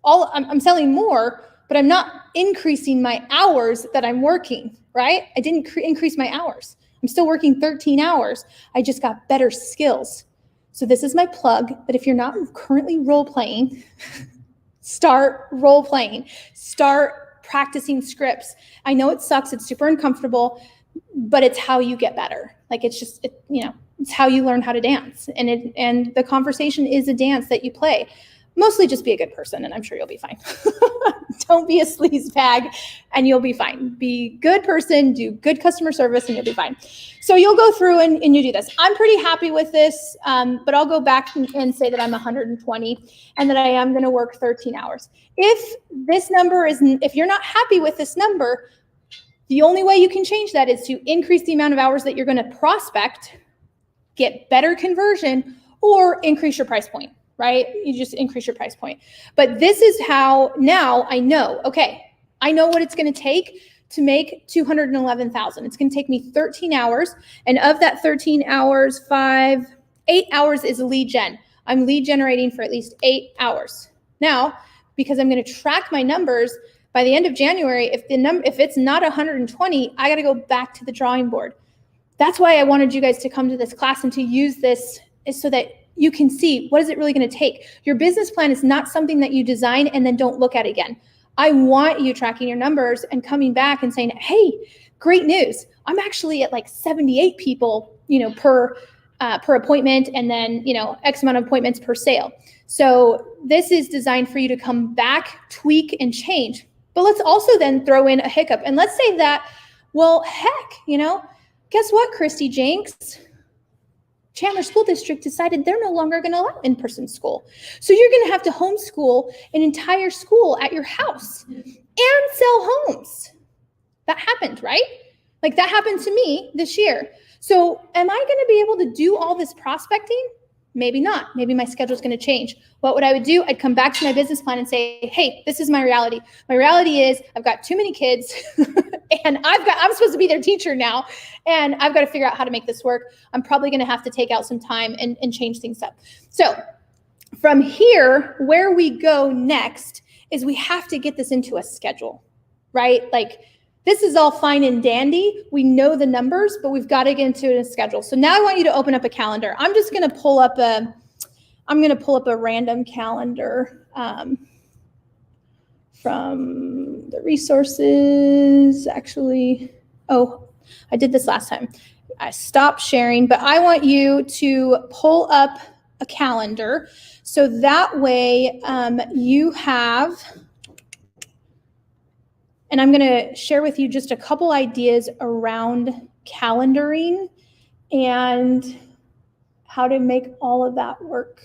I'm selling more, but I'm not increasing my hours that I'm working, right? I didn't increase my hours. I'm still working 13 hours. I just got better skills. So this is my plug, that if you're not currently role playing, start role playing, start practicing scripts. I know it sucks. It's super uncomfortable, but it's how you get better. It's how you learn how to dance. And the conversation is a dance that you play. Mostly just be a good person, and I'm sure you'll be fine. Don't be a sleaze bag, and you'll be fine. Be a good person, do good customer service, and you'll be fine. So you'll go through and you do this. I'm pretty happy with this, but I'll go back and say that I'm 120 and that I am going to work 13 hours. If you're not happy with this number, the only way you can change that is to increase the amount of hours that you're going to prospect, get better conversion, or increase your price point, right? You just increase your price point. But this is how now I know, I know what it's going to take to make 211,000. It's going to take me 13 hours. And of that 13 hours, 8 hours is lead gen. I'm lead generating for at least 8 hours. Now, because I'm going to track my numbers, by the end of January, if it's not 120, I got to go back to the drawing board. That's why I wanted you guys to come to this class and to use this, is so that you can see, what is it really going to take? Your business plan is not something that you design and then don't look at again. I want you tracking your numbers and coming back and saying, hey, great news. I'm actually at 78 people, per appointment, and then, X amount of appointments per sale. So this is designed for you to come back, tweak, and change. But let's also then throw in a hiccup. And let's say that, well, heck, guess what, Kristi, Jencks? Chandler School District decided they're no longer going to allow in-person school. So you're going to have to homeschool an entire school at your house and sell homes. That happened, right? That happened to me this year. So am I going to be able to do all this prospecting? Maybe not. Maybe my schedule's going to change. What would I would do? I'd come back to my business plan and say, hey, this is my reality. My reality is I've got too many kids and I'm supposed to be their teacher now, and I've got to figure out how to make this work. I'm probably going to have to take out some time and change things up. So from here, where we go next is we have to get this into a schedule, right? This is all fine and dandy. We know the numbers, but we've got to get into a schedule. So now I want you to open up a calendar. I'm just going to pull up a random calendar. from the resources, actually. Oh, I did this last time. I stopped sharing, but I want you to pull up a calendar. So that way you have, and I'm going to share with you just a couple ideas around calendaring and how to make all of that work.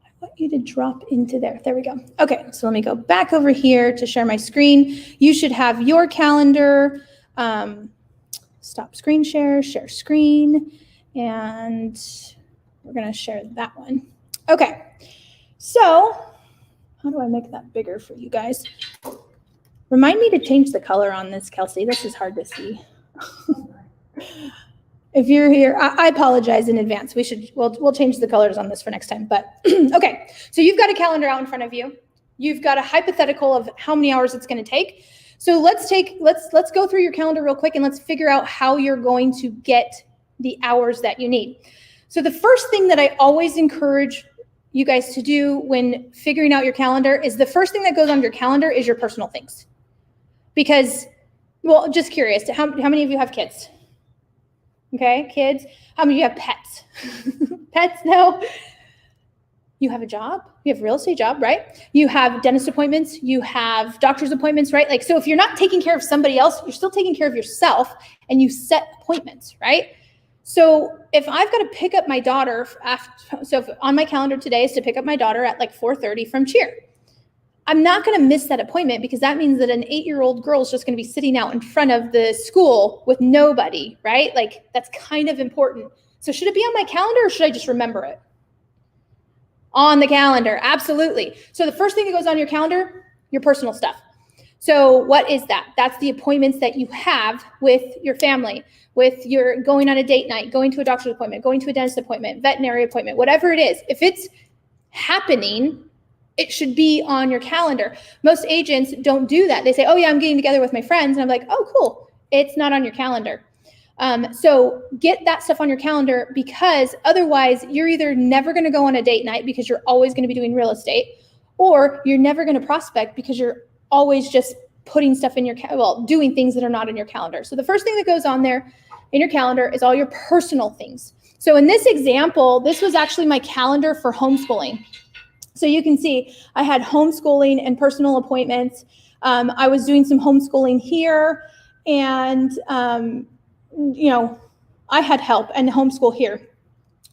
I want you to drop into there. There we go. Okay, so let me go back over here to share my screen. You should have your calendar. Stop screen share, share screen, and we're going to share that one. Okay, so how do I make that bigger for you guys? Remind me to change the color on this, Kelsey. This is hard to see. If you're here, I apologize in advance. We'll change the colors on this for next time. But okay, so you've got a calendar out in front of you. You've got a hypothetical of how many hours it's going to take. So let's go through your calendar real quick and let's figure out how you're going to get the hours that you need. So the first thing that I always encourage you guys to do when figuring out your calendar is the first thing that goes on your calendar is your personal things. Because, well, just curious, how many of you have kids? Okay, kids. How many of you have pets? Pets? No. You have a job, you have a real estate job, right? You have dentist appointments, you have doctor's appointments, right? Like, so if you're not taking care of somebody else, you're still taking care of yourself and you set appointments, right? So if I've got to pick up my daughter, if on my calendar today is to pick up my daughter at like 4:30 from cheer, I'm not going to miss that appointment because that means that an 8-year-old girl is just going to be sitting out in front of the school with nobody, right? Like, that's kind of important. So should it be on my calendar or should I just remember it? On the calendar, absolutely. So the first thing that goes on your calendar, your personal stuff. So what is that? That's the appointments that you have with your family, with your going on a date night, going to a doctor's appointment, going to a dentist appointment, veterinary appointment, whatever it is. If it's happening, it should be on your calendar. Most agents don't do that. They say, oh yeah, I'm getting together with my friends. And I'm like, oh, cool. It's not on your calendar. So get that stuff on your calendar because otherwise you're either never going to go on a date night because you're always going to be doing real estate, or you're never going to prospect because you're always just putting stuff in your, doing things that are not in your calendar. So the first thing that goes on there in your calendar is all your personal things. So in this example, this was actually my calendar for homeschooling. So you can see I had homeschooling and personal appointments. I was doing some homeschooling here and, I had help and homeschool here.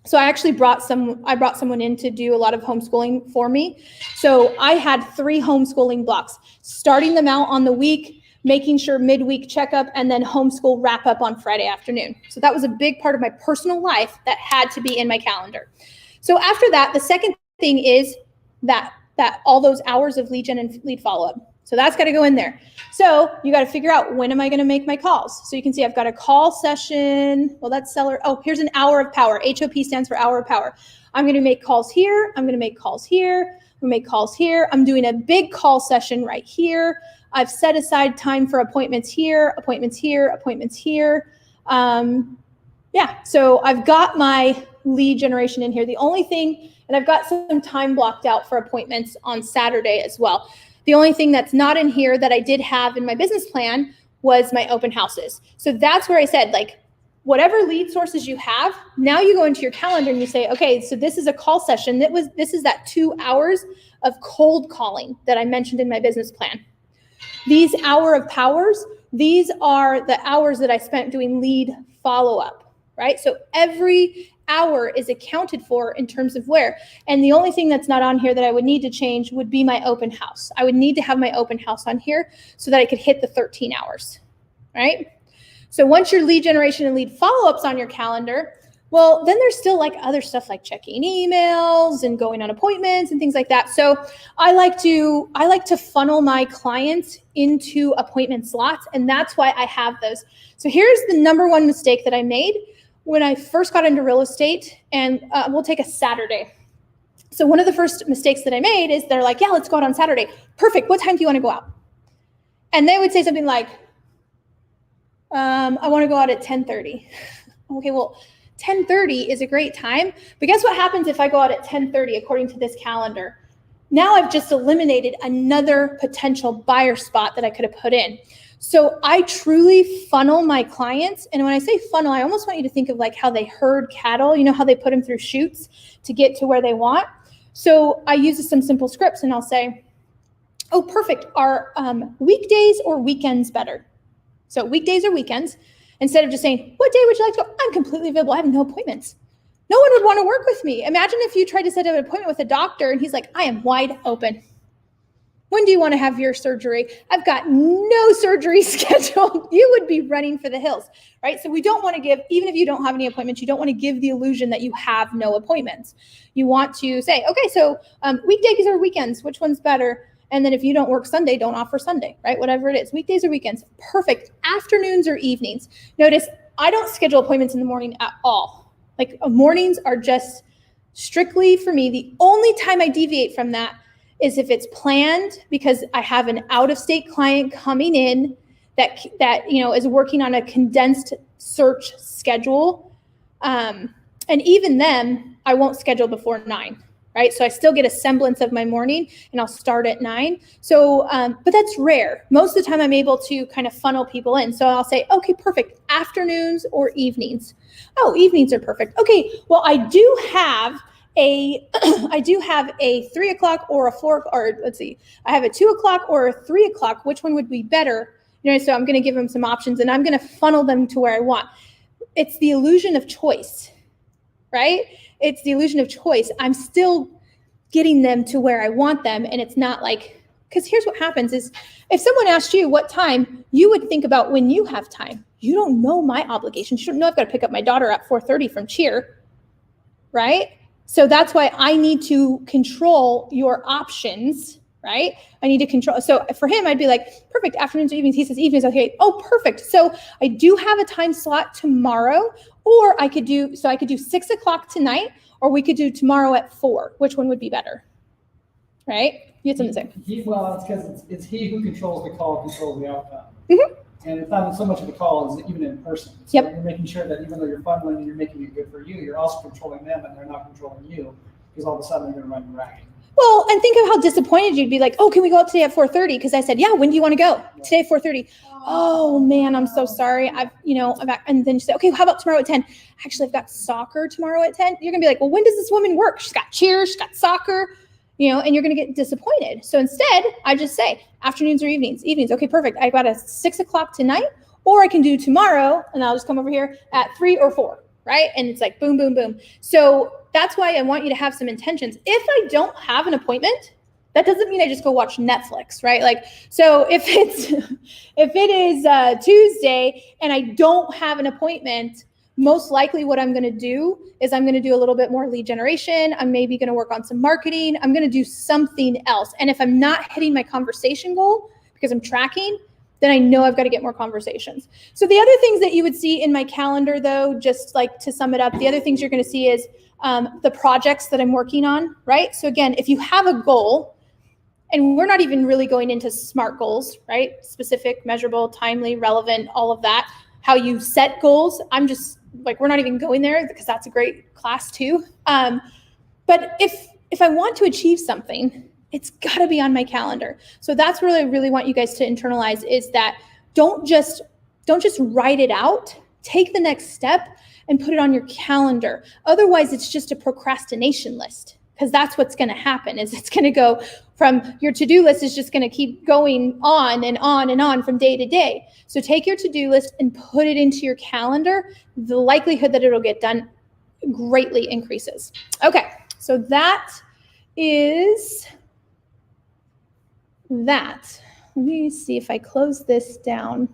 So I actually brought someone in to do a lot of homeschooling for me. So I had 3 homeschooling blocks, starting them out on the week, making sure midweek checkup, and then homeschool wrap up on Friday afternoon. So that was a big part of my personal life that had to be in my calendar. So after that, the second thing is that all those hours of lead gen and lead follow-up. So that's got to go in there. So you got to figure out, when am I going to make my calls? So you can see I've got a call session. Well, that's seller. Oh, here's an hour of power. HOP stands for hour of power. I'm going to make calls here. I'm going to make calls here. I'm going to make calls here. I'm doing a big call session right here. I've set aside time for appointments here, appointments here, appointments here. So I've got my lead generation in here. The only thing, and I've got some time blocked out for appointments on Saturday as well. The only thing that's not in here that I did have in my business plan was my open houses. So that's where I said, like, whatever lead sources you have, now you go into your calendar and you say, okay, so this is a call session. This is that 2 hours of cold calling that I mentioned in my business plan. These hour of powers, these are the hours that I spent doing lead follow-up, right? So every hour is accounted for in terms of where. And the only thing that's not on here that I would need to change would be my open house. I would need to have my open house on here so that I could hit the 13 hours, right? So once your lead generation and lead follow-ups on your calendar, well, then there's still like other stuff like checking emails and going on appointments and things like that. So I like to funnel my clients into appointment slots, and that's why I have those. So here's the number one mistake that I made when I first got into real estate, and we'll take a Saturday. So one of the first mistakes that I made is they're like, yeah, let's go out on Saturday. Perfect. What time do you want to go out? And they would say something like, I want to go out at 10:30. Okay, well, 10:30 is a great time. But guess what happens if I go out at 10:30 according to this calendar? Now I've just eliminated another potential buyer spot that I could have put in. So I truly funnel my clients. And when I say funnel, I almost want you to think of like how they herd cattle, you know, how they put them through chutes to get to where they want. So I use some simple scripts and I'll say, oh, perfect. Are weekdays or weekends better? So weekdays or weekends, instead of just saying, what day would you like to go? I'm completely available. I have no appointments. No one would want to work with me. Imagine if you tried to set up an appointment with a doctor and he's like, I am wide open. When do you want to have your surgery? I've got no surgery scheduled. You would be running for the hills, right? So we don't want to give, even if you don't have any appointments, you don't want to give the illusion that you have no appointments. You want to say, okay, so weekdays or weekends, which one's better? And then if you don't work Sunday, don't offer Sunday, right? Whatever it is, weekdays or weekends, perfect. Afternoons or evenings. Notice I don't schedule appointments in the morning at all. Like mornings are just strictly for me. The only time I deviate from that is if it's planned because I have an out-of-state client coming in that you know is working on a condensed search schedule. And even then, I won't schedule before 9. Right? So I still get a semblance of my morning and I'll start at 9. So, but that's rare. Most of the time I'm able to kind of funnel people in. So I'll say, okay, perfect. Afternoons or evenings. Oh, evenings are perfect. Okay. Well, I do have a 3 o'clock or a 4, or let's see, I have a 2 o'clock or a 3 o'clock. Which one would be better? You know, so I'm going to give them some options and I'm going to funnel them to where I want. It's the illusion of choice, right? It's the illusion of choice. I'm still getting them to where I want them. And it's not like, because here's what happens is if someone asked you what time, you would think about when you have time. You don't know my obligations. You don't know I've got to pick up my daughter at 4:30 from cheer, right? So that's why I need to control your options, right? I need to control. So for him, I'd be like, perfect, afternoons or evenings. He says evenings. Okay. Oh, perfect. So I do have a time slot tomorrow, or I could do 6 o'clock tonight, or we could do tomorrow at 4. Which one would be better? Right? You had something to say. Well, it's because it's he who controls the call, controls the outcome. Mm-hmm. And it's not so much of a call as even in person. So Yep. You're making sure that even though you're funneling and you're making it good for you, you're also controlling them and they're not controlling you because all of a sudden they're going to run ragged. Well, and think of how disappointed you'd be like, oh, can we go out today at 4:30? Because I said, yeah, when do you want to go? Today at 4:30. Oh man, I'm so sorry. And then you say, okay, how about tomorrow at 10? Actually, I've got soccer tomorrow at 10. You're gonna be like, well, when does this woman work? She's got cheer, she's got soccer, and you're gonna get disappointed. So instead, I just say afternoons or evenings. Evenings, okay, perfect. I got a 6 o'clock tonight, or I can do tomorrow, and I'll just come over here at 3 or 4, right? And it's like boom, boom, boom. So that's why I want you to have some intentions. If I don't have an appointment, that doesn't mean I just go watch Netflix, right? Like, so if it is Tuesday and I don't have an appointment, most likely what I'm going to do is I'm going to do a little bit more lead generation. I'm maybe going to work on some marketing. I'm going to do something else. And if I'm not hitting my conversation goal because I'm tracking, then I know I've got to get more conversations. So the other things that you would see in my calendar, though, just like to sum it up, the other things you're going to see is the projects that I'm working on, right? So again, if you have a goal, and we're not even really going into SMART goals, right? Specific, measurable, timely, relevant, all of that. How you set goals. I'm just like, we're not even going there because that's a great class too. But if I want to achieve something, it's got to be on my calendar. So that's what I really want you guys to internalize is that don't just write it out. Take the next step and put it on your calendar. Otherwise, it's just a procrastination list. Because that's what's going to happen is it's going to go from your to-do list is just going to keep going on and on and on from day to day. So take your to-do list and put it into your calendar. The likelihood that it'll get done greatly increases. Okay, so that is that. Let me see if I close this down.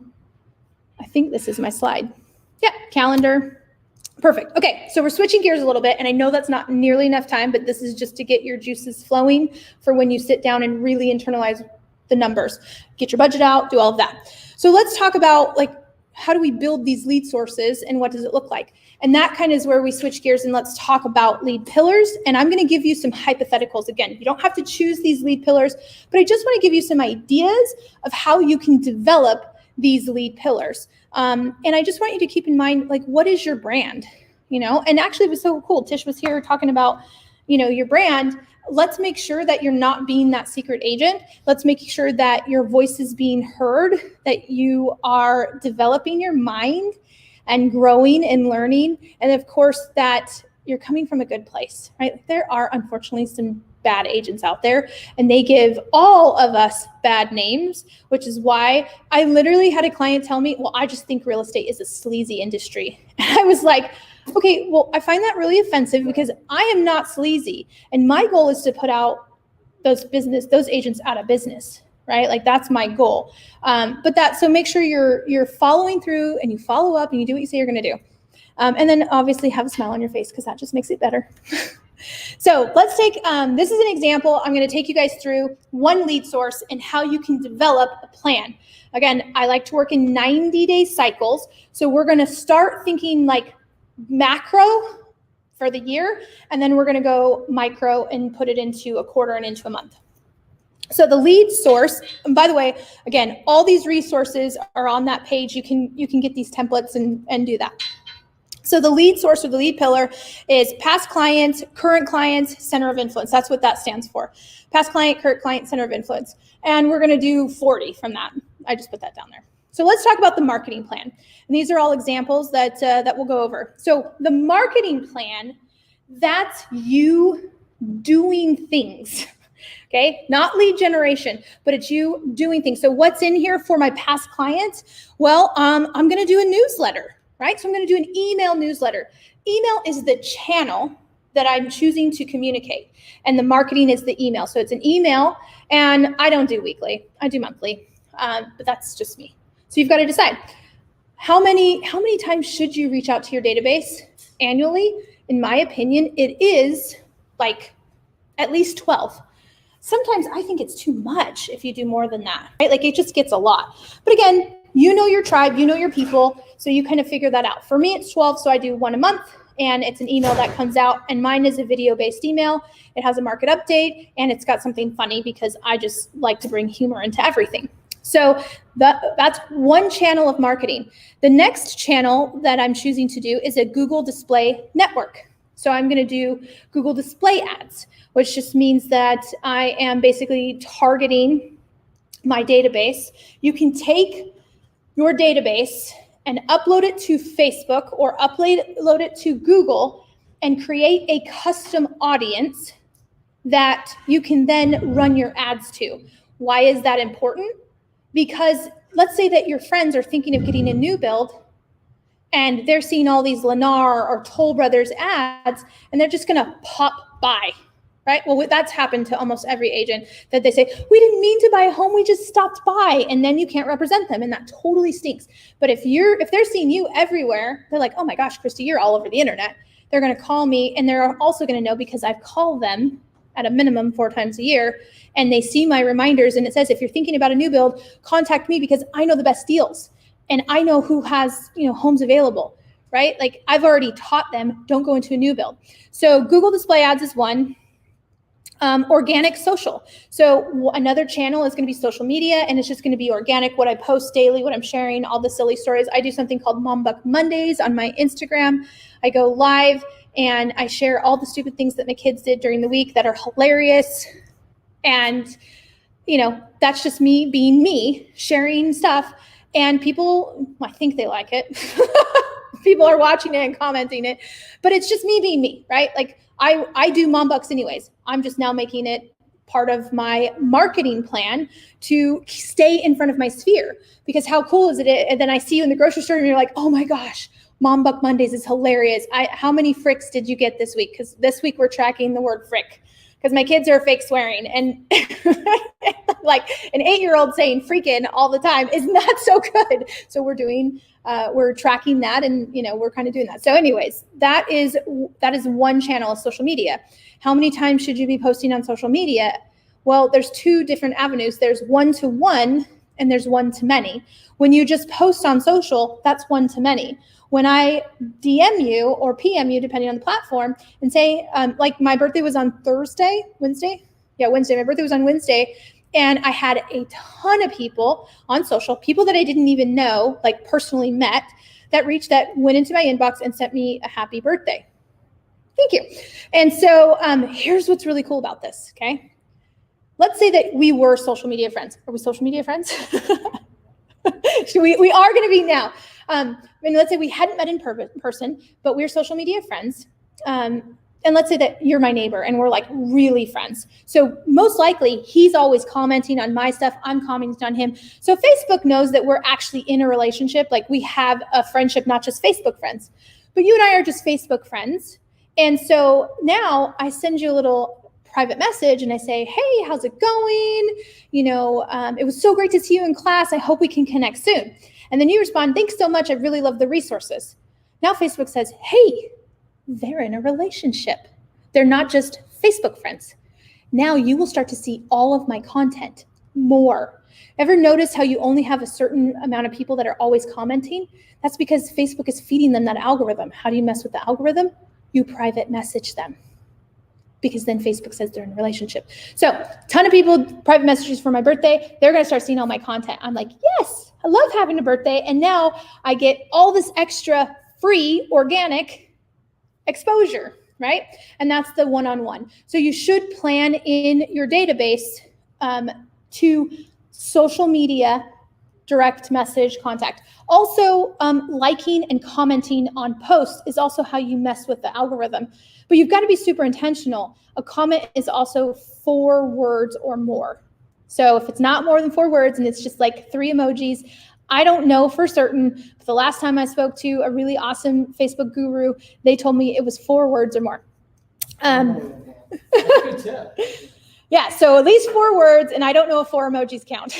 I think this is my slide. Yeah, calendar. Perfect. Okay, so we're switching gears a little bit, and I know that's not nearly enough time, but this is just to get your juices flowing for when you sit down and really internalize the numbers. Get your budget out, do all of that. So let's talk about how do we build these lead sources and what does it look like? And that kind of is where we switch gears and let's talk about lead pillars. And I'm going to give you some hypotheticals. Again, you don't have to choose these lead pillars, but I just want to give you some ideas of how you can develop these lead pillars. And I just want you to keep in mind, what is your brand, And actually it was so cool. Tish was here talking about, your brand. Let's make sure that you're not being that secret agent. Let's make sure that your voice is being heard, that you are developing your mind and growing and learning. And of course that you're coming from a good place, right? There are unfortunately some bad agents out there, and they give all of us bad names, which is why I literally had a client tell me, well, I just think real estate is a sleazy industry. And I was like, okay, well, I find that really offensive because I am not sleazy. And my goal is to put out those agents out of business, right? Like that's my goal. So make sure you're following through and you follow up and you do what you say you're going to do. And then obviously have a smile on your face because that just makes it better. So let's take, this is an example. I'm going to take you guys through one lead source and how you can develop a plan. Again, I like to work in 90-day cycles. So we're going to start thinking like macro for the year, and then we're going to go micro and put it into a quarter and into a month. So the lead source, and by the way, again, all these resources are on that page. You can get these templates and do that. So the lead source or the lead pillar is past clients, current clients, center of influence. That's what that stands for. Past client, current client, center of influence. And we're going to do 40 from that. I just put that down there. So let's talk about the marketing plan. And these are all examples that we'll go over. So the marketing plan, that's you doing things. Okay, not lead generation, but it's you doing things. So what's in here for my past clients? Well, I'm going to do a newsletter. Right? So I'm going to do an email newsletter. Email is the channel that I'm choosing to communicate. And the marketing is the email. So it's an email, and I don't do weekly. I do monthly, but that's just me. So you've got to decide how many times should you reach out to your database annually? In my opinion, it is like at least 12. Sometimes I think it's too much if you do more than that, right? Like it just gets a lot. But again, you know your tribe, you know your people, so you kind of figure that out. For me, it's 12, so I do one a month, and it's an email that comes out, and mine is a video-based email. It has a market update, and it's got something funny because I just like to bring humor into everything. So that's one channel of marketing. The next channel that I'm choosing to do is a Google Display Network. So I'm going to do Google Display Ads, which just means that I am basically targeting my database. You can take your database and upload it to Facebook or upload it to Google and create a custom audience that you can then run your ads to. Why is that important? Because let's say that your friends are thinking of getting a new build and they're seeing all these Lennar or Toll Brothers ads and they're just gonna pop by. Right? Well, that's happened to almost every agent that they say, we didn't mean to buy a home, we just stopped by, and then you can't represent them, and that totally stinks. But if they're seeing you everywhere, they're like, oh my gosh, Kristi, you're all over the internet. They're going to call me, and they're also going to know because I've called them at a minimum 4 times a year, and they see my reminders, and it says, if you're thinking about a new build, contact me because I know the best deals, and I know who has homes available, right? Like I've already taught them, don't go into a new build. So Google Display Ads is one. Organic social. So another channel is going to be social media, and it's just going to be organic, what I post daily, what I'm sharing, all the silly stories. I do something called Mom Buck Mondays on my Instagram. I go live and I share all the stupid things that my kids did during the week that are hilarious. And, that's just me being me, sharing stuff. And people, I think they like it. People are watching it and commenting it, but it's just me being me, right? Like I do Mom Bucks anyways. I'm just now making it part of my marketing plan to stay in front of my sphere, because how cool is it? And then I see you in the grocery store and you're like, oh my gosh, Mom Buck Mondays is hilarious. How many fricks did you get this week? Because this week we're tracking the word frick because my kids are fake swearing, and like an 8-year-old saying freaking all the time is not so good. So we're tracking that, and we're kind of doing that. So anyways, that is one channel of social media. How many times should you be posting on social media? Well, there's 2 different avenues. There's one-to-one and there's one-to-many. When you just post on social, that's one-to-many. When I DM you or PM you, depending on the platform, and say, like my birthday was on Wednesday. My birthday was on Wednesday. And I had a ton of people on social, people that I didn't even know, like personally met, that went into my inbox and sent me a happy birthday. Thank you. And so here's what's really cool about this, okay? Let's say that we were social media friends. Are we social media friends? we are going to be now. And let's say we hadn't met in person, but we're social media friends. And let's say that you're my neighbor and we're like really friends. So most likely he's always commenting on my stuff. I'm commenting on him. So Facebook knows that we're actually in a relationship. Like we have a friendship, not just Facebook friends, but you and I are just Facebook friends. And so now I send you a little private message and I say, hey, how's it going? It was so great to see you in class. I hope we can connect soon. And then you respond, thanks so much. I really love the resources. Now Facebook says, hey, they're in a relationship. They're not just Facebook friends. Now you will start to see all of my content more. Ever notice how you only have a certain amount of people that are always commenting? That's because Facebook is feeding them that algorithm. How do you mess with the algorithm? You private message them, because then Facebook says they're in a relationship. So a ton of people private messages for my birthday. They're going to start seeing all my content. I'm like, yes, I love having a birthday. And now I get all this extra free organic exposure, right? And that's the one-on-one. So you should plan in your database to social media, direct message contact. Also, liking and commenting on posts is also how you mess with the algorithm. But you've got to be super intentional. A comment is also 4 words or more. So if it's not more than 4 words and it's just like 3 emojis, I don't know for certain, but the last time I spoke to a really awesome Facebook guru, they told me it was 4 words or more. That's a good tip. Yeah, so at least 4 words, and I don't know if 4 emojis count,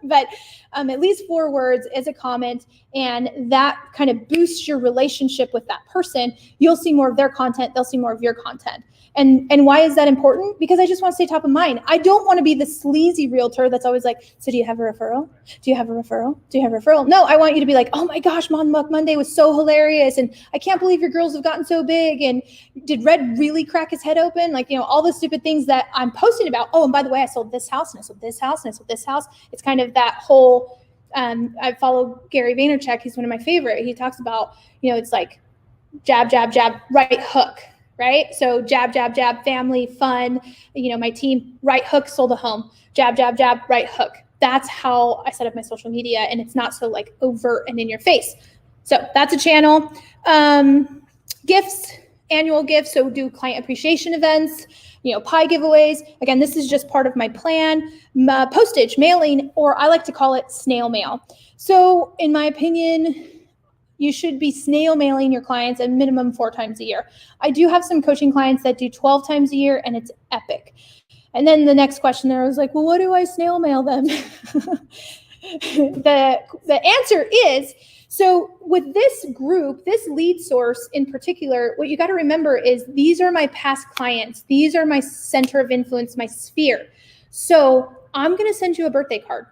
but at least 4 words is a comment, and that kind of boosts your relationship with that person. You'll see more of their content, they'll see more of your content. And why is that important? Because I just want to stay top of mind. I don't want to be the sleazy realtor that's always like, so do you have a referral? Do you have a referral? Do you have a referral? No, I want you to be like, oh my gosh, Mom Muck Monday was so hilarious. And I can't believe your girls have gotten so big. And did Red really crack his head open? Like, all the stupid things that I'm posting about. Oh, and by the way, I sold this house and I sold this house and I sold this house. It's kind of that whole, I follow Gary Vaynerchuk. He's one of my favorite. He talks about, it's like jab, jab, jab, right hook. Right? So jab, jab, jab, family, fun, my team, right hook, sold a home, jab, jab, jab, right hook. That's how I set up my social media, and it's not so like overt and in your face. So that's a channel. Gifts, annual gifts. So do client appreciation events, pie giveaways. Again, this is just part of my plan. Postage, mailing, or I like to call it snail mail. So in my opinion, you should be snail mailing your clients a minimum 4 times a year. I do have some coaching clients that do 12 times a year, and it's epic. And then the next question there was like, well, what do I snail mail them? The answer is, so with this group, this lead source in particular, what you got to remember is these are my past clients. These are my center of influence, my sphere. So I'm going to send you a birthday card.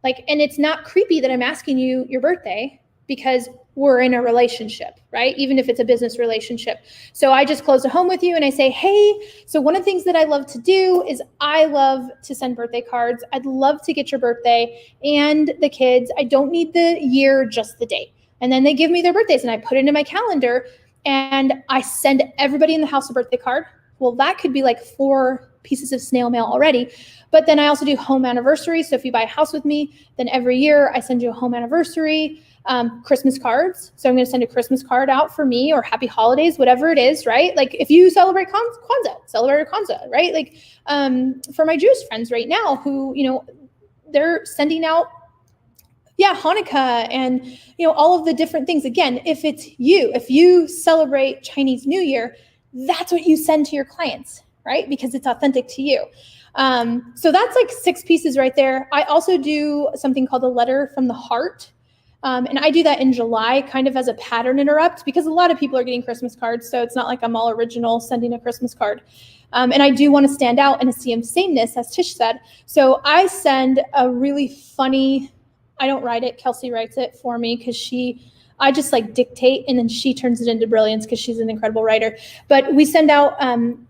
And it's not creepy that I'm asking you your birthday, because we're in a relationship, right? Even if it's a business relationship. So I just close a home with you and I say, hey, so one of the things that I love to do is I love to send birthday cards. I'd love to get your birthday and the kids. I don't need the year, just the date. And then they give me their birthdays and I put it into my calendar and I send everybody in the house a birthday card. Well, that could be like 4 pieces of snail mail already. But then I also do home anniversaries. So if you buy a house with me, then every year I send you a home anniversary. Christmas cards. So I'm going to send a Christmas card out for me, or happy holidays, whatever it is, right? Like if you celebrate Kwanzaa, celebrate Kwanzaa, right? Like for my Jewish friends right now who, they're sending out, Hanukkah and, all of the different things. Again, if you celebrate Chinese New Year, that's what you send to your clients, right? Because it's authentic to you. So that's like 6 pieces right there. I also do something called a letter from the heart. And I do that in July, kind of as a pattern interrupt, because a lot of people are getting Christmas cards. So it's not like I'm all original sending a Christmas card. And I do want to stand out and see sameness, as Tish said. So I send a really funny, I don't write it, Kelsey writes it for me because she I just like dictate, and then she turns it into brilliance because she's an incredible writer. But we send out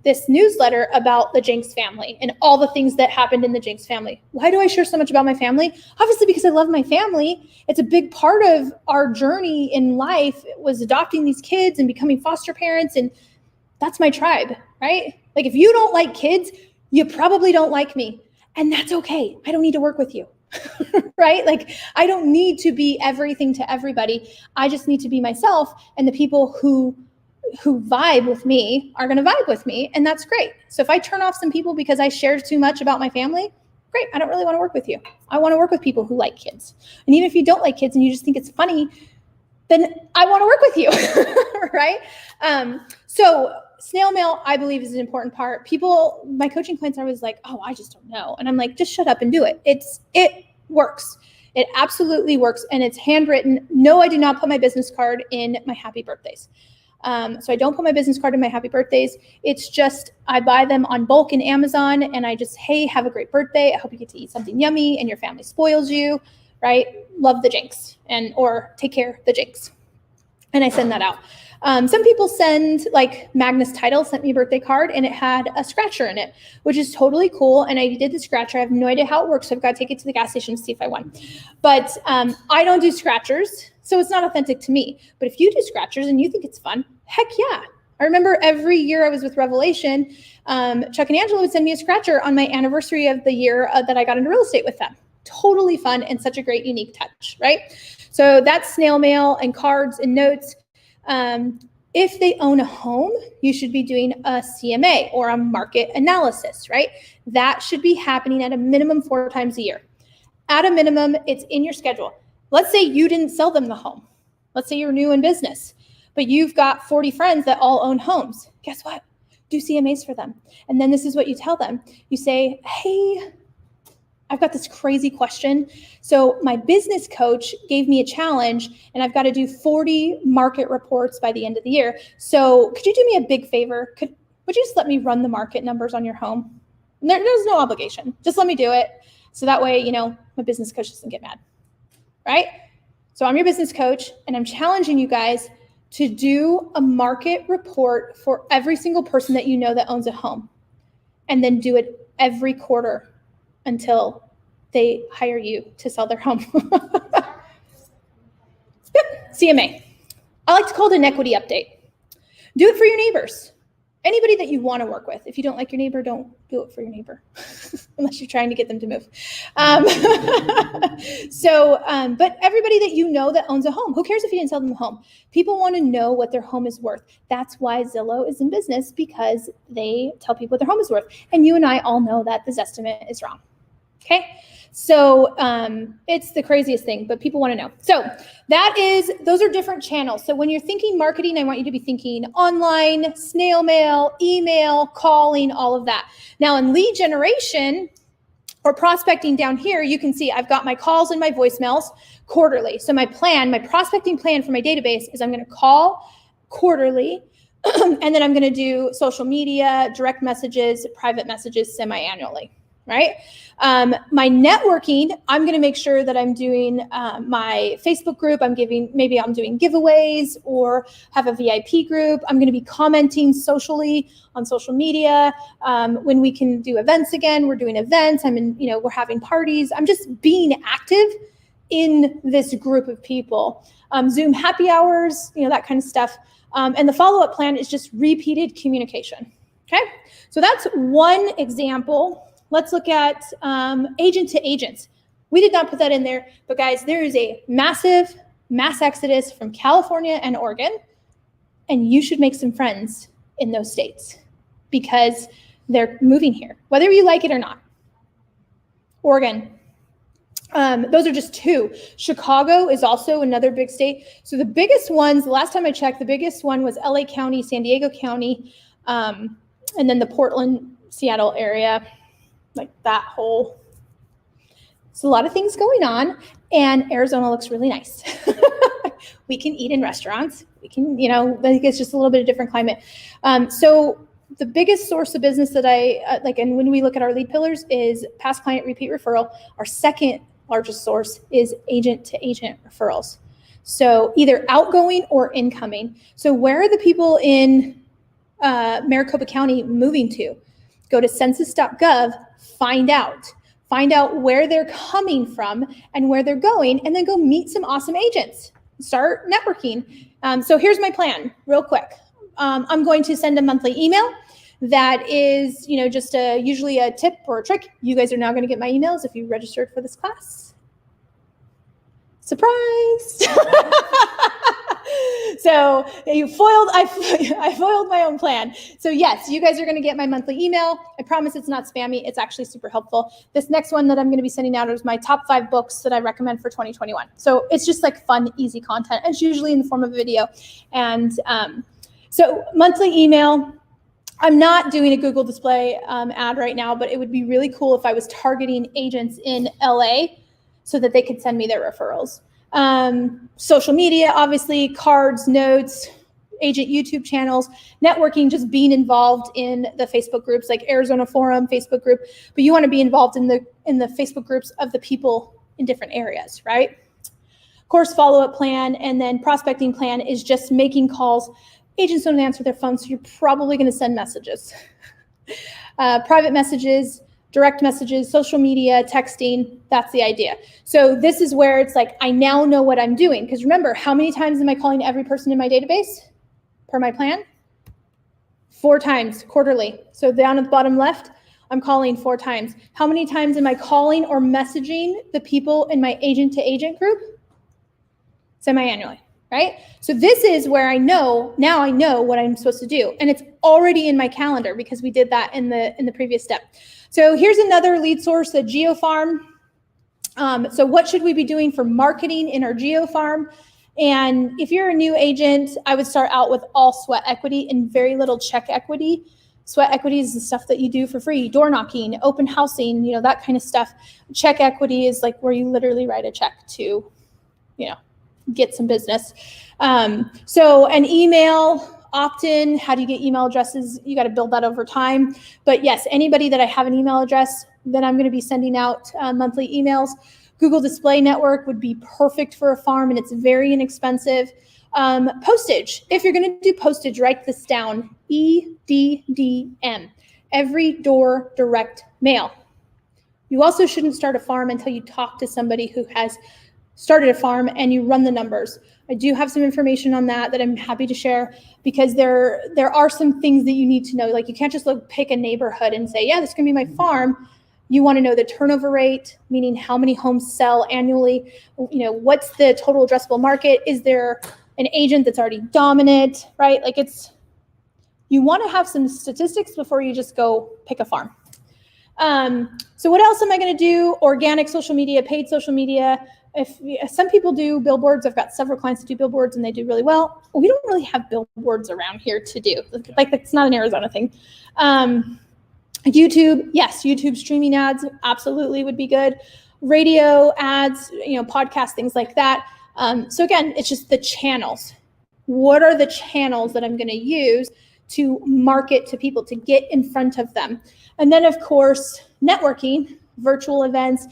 this newsletter about the Jencks family and all the things that happened in the Jencks family. Why do I share so much about my family? Obviously because I love my family. It's a big part of our journey in life. It was adopting these kids and becoming foster parents, and that's my tribe, right? Like if you don't like kids, you probably don't like me, and that's okay. I don't need to work with you. Right? Like I don't need to be everything to everybody. I just need to be myself, and the people who vibe with me are going to vibe with me, and that's great. So if I turn off some people because I shared too much about my family, great. I don't really want to work with you. I want to work with people who like kids. And even if you don't like kids and you just think it's funny, then I want to work with you. Right? So snail mail, I believe, is an important part. People, my coaching clients are always like, oh, I just don't know. And I'm like, just shut up and do it. It works. It absolutely works. And it's handwritten. No, I do not put my business card in my happy birthdays. So I don't put my business card in my happy birthdays. It's just, I buy them on bulk in Amazon, and I just, hey, have a great birthday. I hope you get to eat something yummy and your family spoils you, right? Love the Jencks, or take care, the Jencks. And I send that out. Some people send, like Magnus Title sent me a birthday card, and it had a scratcher in it, which is totally cool. And I did the scratcher. I have no idea how it works, so I've got to take it to the gas station to see if I won. But I don't do scratchers, so it's not authentic to me. But if you do scratchers and you think it's fun, heck yeah. I remember every year I was with Revelation, Chuck and Angela would send me a scratcher on my anniversary of the year that I got into real estate with them. Totally fun and such a great, unique touch, right? So that's snail mail and cards and notes. If they own a home, you should be doing a CMA or a market analysis, right? That should be happening at a minimum 4 times a year. At a minimum, it's in your schedule. Let's say you didn't sell them the home. Let's say you're new in business, but you've got 40 friends that all own homes. Guess what? Do CMAs for them. And then this is what you tell them. You say, hey, I've got this crazy question. So my business coach gave me a challenge, and I've got to do 40 market reports by the end of the year. So could you do me a big favor? Would you just let me run the market numbers on your home? There's no obligation. Just let me do it. So that way, my business coach doesn't get mad, right? So I'm your business coach, and I'm challenging you guys to do a market report for every single person that you know that owns a home, and then do it every quarter until they hire you to sell their home. Yep, CMA. I like to call it an equity update. Do it for your neighbors. Anybody that you want to work with. If you don't like your neighbor, don't do it for your neighbor, unless you're trying to get them to move. But everybody that you know that owns a home, who cares if you didn't sell them the home? People want to know what their home is worth. That's why Zillow is in business, because they tell people what their home is worth. And you and I all know that the Zestimate is wrong. Okay, so it's the craziest thing, but people want to know. So those are different channels. So when you're thinking marketing, I want you to be thinking online, snail mail, email, calling, all of that. Now in lead generation or prospecting down here, you can see I've got my calls and my voicemails quarterly. So my prospecting plan for my database is I'm going to call quarterly, and then I'm going to do social media, direct messages, private messages semi-annually. Right? My networking, I'm going to make sure that I'm doing my Facebook group. Maybe I'm doing giveaways or have a VIP group. I'm going to be commenting socially on social media. When we can do events again, we're doing events. We're having parties. I'm just being active in this group of people. Zoom happy hours, that kind of stuff. And the follow-up plan is just repeated communication. Okay? So that's one example. Let's look at agent to agents. We did not put that in there, but guys, there is a massive mass exodus from California and Oregon, and you should make some friends in those states because they're moving here, whether you like it or not. Oregon. Those are just 2. Chicago is also another big state. So the biggest ones, the last time I checked, the biggest one was LA County, San Diego County, and then the Portland, Seattle area. Like that whole, it's a lot of things going on, and Arizona looks really nice. We can eat in restaurants. We can, I think it's just a little bit of different climate. So the biggest source of business that I like, and when we look at our lead pillars, is past client repeat referral. Our second largest source is agent to agent referrals. So either outgoing or incoming. So where are the people in Maricopa County moving to? Go to census.gov, find out where they're coming from and where they're going, and then go meet some awesome agents. Start networking. So here's my plan real quick. I'm going to send a monthly email that is, just usually a tip or a trick. You guys are now going to get my emails if you registered for this class. Surprise! So I foiled my own plan. So yes, you guys are going to get my monthly email. I promise it's not spammy. It's actually super helpful. This next one that I'm going to be sending out is my top 5 books that I recommend for 2021. So it's just like fun, easy content. It's usually in the form of a video. And so monthly email. I'm not doing a Google display ad right now, but it would be really cool if I was targeting agents in LA so that they could send me their referrals. Social media, obviously, cards, notes, agent YouTube channels, networking, just being involved in the Facebook groups like Arizona Forum Facebook group, but you want to be involved in the Facebook groups of the people in different areas, right? Of course, follow-up plan, and then prospecting plan is just making calls. Agents don't answer their phones, so you're probably going to send messages. Private messages, direct messages, social media, texting, that's the idea. So this is where it's like, I now know what I'm doing. Because remember, how many times am I calling every person in my database per my plan? 4 times quarterly. So down at the bottom left, I'm calling 4 times. How many times am I calling or messaging the people in my agent to agent group? Semi-annually, right? So this is where now I know what I'm supposed to do. And it's already in my calendar because we did that in the previous step. So here's another lead source, the GeoFarm. So what should we be doing for marketing in our GeoFarm? And if you're a new agent, I would start out with all sweat equity and very little check equity. Sweat equity is the stuff that you do for free, door knocking, open housing, that kind of stuff. Check equity is like where you literally write a check to, get some business. So an email, opt-in, how do you get email addresses? You got to build that over time. But yes, anybody that I have an email address, then I'm going to be sending out monthly emails. Google Display Network would be perfect for a farm, and it's very inexpensive. Postage. If you're going to do postage, write this down. EDDM. Every door direct mail. You also shouldn't start a farm until you talk to somebody who has started a farm and you run the numbers. I do have some information on that I'm happy to share because there are some things that you need to know. Like you can't just pick a neighborhood and say, yeah, this is going to be my farm. You want to know the turnover rate, meaning how many homes sell annually. What's the total addressable market? Is there an agent that's already dominant, right? You want to have some statistics before you just go pick a farm. So what else am I going to do? Organic social media, paid social media. If some people do billboards, I've got several clients that do billboards and they do really well. We don't really have billboards around here to do. It's not an Arizona thing. YouTube, yes, YouTube streaming ads absolutely would be good. Radio ads, podcast, things like that. So again, it's just the channels. What are the channels that I'm going to use to market to people, to get in front of them? And then of course, networking, virtual events,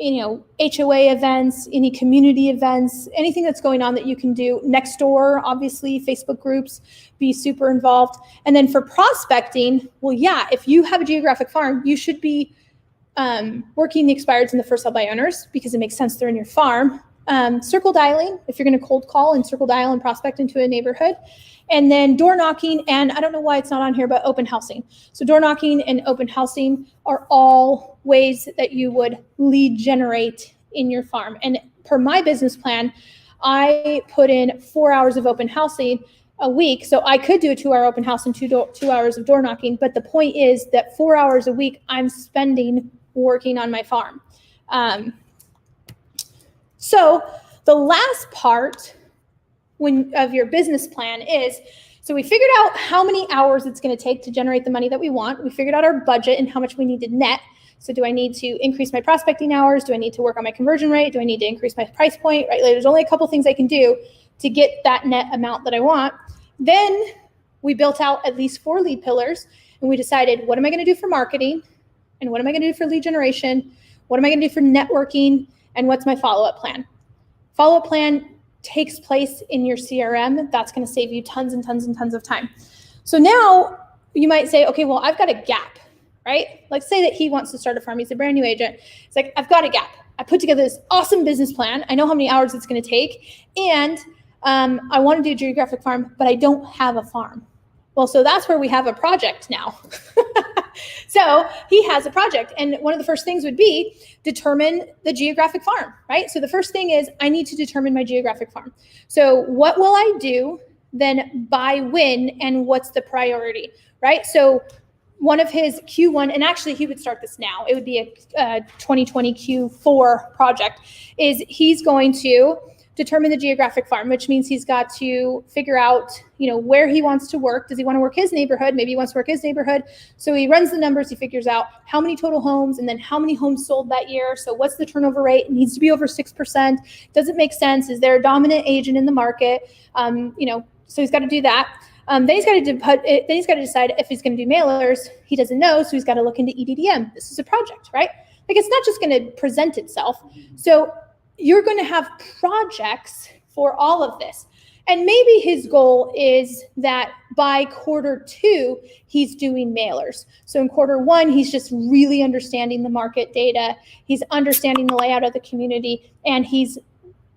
HOA events, any community events, anything that's going on that you can do. Next door, obviously, Facebook groups, be super involved. And then for prospecting, well, yeah, if you have a geographic farm, you should be working the expireds and the first sell by owners because it makes sense they're in your farm. Circle dialing, if you're going to cold call and circle dial and prospect into a neighborhood. And then door knocking, and I don't know why it's not on here, but open housing. So door knocking and open housing are all ways that you would lead generate in your farm. And per my business plan, I put in 4 hours of open housing a week. So I could do a 2-hour open house and 2 hours of door knocking. But the point is that 4 hours a week I'm spending working on my farm. So the last part of your business plan is, so we figured out how many hours it's going to take to generate the money that we want. We figured out our budget and how much we need to net. So do I need to increase my prospecting hours? Do I need to work on my conversion rate? Do I need to increase my price point? Right? There's only a couple things I can do to get that net amount that I want. Then we built out at least 4 lead pillars, and we decided, what am I going to do for marketing? And what am I going to do for lead generation? What am I going to do for networking? And what's my follow-up plan? Follow-up plan takes place in your CRM, that's going to save you tons and tons and tons of time. So now you might say, okay, well, I've got a gap, right? Let's say that he wants to start a farm. He's a brand new agent. It's like, I've got a gap. I put together this awesome business plan. I know how many hours it's going to take. And I want to do a geographic farm, but I don't have a farm. Well, so that's where we have a project now. So he has a project. And one of the first things would be determine the geographic farm, right? So the first thing is I need to determine my geographic farm. So what will I do then by when, and what's the priority, right? So one of his Q1, and actually he would start this now, it would be a 2020 Q4 project, is he's going to determine the geographic farm, which means he's got to figure out, where he wants to work. Does he want to work his neighborhood? Maybe he wants to work his neighborhood. So he runs the numbers, he figures out how many total homes and then how many homes sold that year. So what's the turnover rate? It needs to be over 6%. Does it make sense? Is there a dominant agent in the market? So he's got to do that. Then he's got to decide if he's going to do mailers. He doesn't know, so he's got to look into EDDM. This is a project, right? Like, it's not just going to present itself. So you're going to have projects for all of this. And maybe his goal is that by Q2, he's doing mailers. So in Q1, he's just really understanding the market data. He's understanding the layout of the community, and he's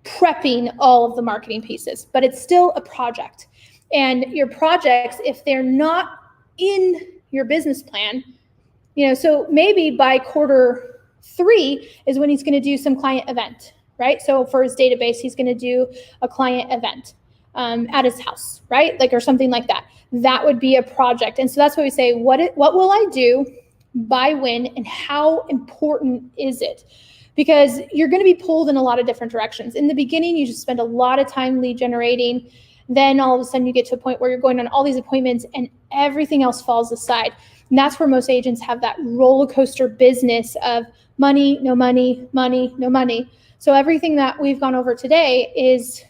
prepping all of the marketing pieces. But it's still a project. And your projects, if they're not in your business plan, so maybe by Q3 is when he's going to do some client event, right? So for his database, he's going to do a client event at his house, right? Like, or something like that. That would be a project. And so that's why we say, what will I do, by when, and how important is it? Because you're going to be pulled in a lot of different directions. In the beginning, you just spend a lot of time lead generating. Then all of a sudden you get to a point where you're going on all these appointments and everything else falls aside. And that's where most agents have that roller coaster business of money, no money, money, no money. So everything that we've gone over today is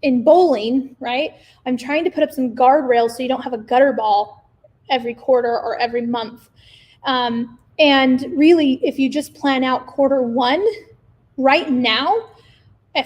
in bowling, right? I'm trying to put up some guardrails so you don't have a gutter ball every quarter or every month. And really, if you just plan out Q1 right now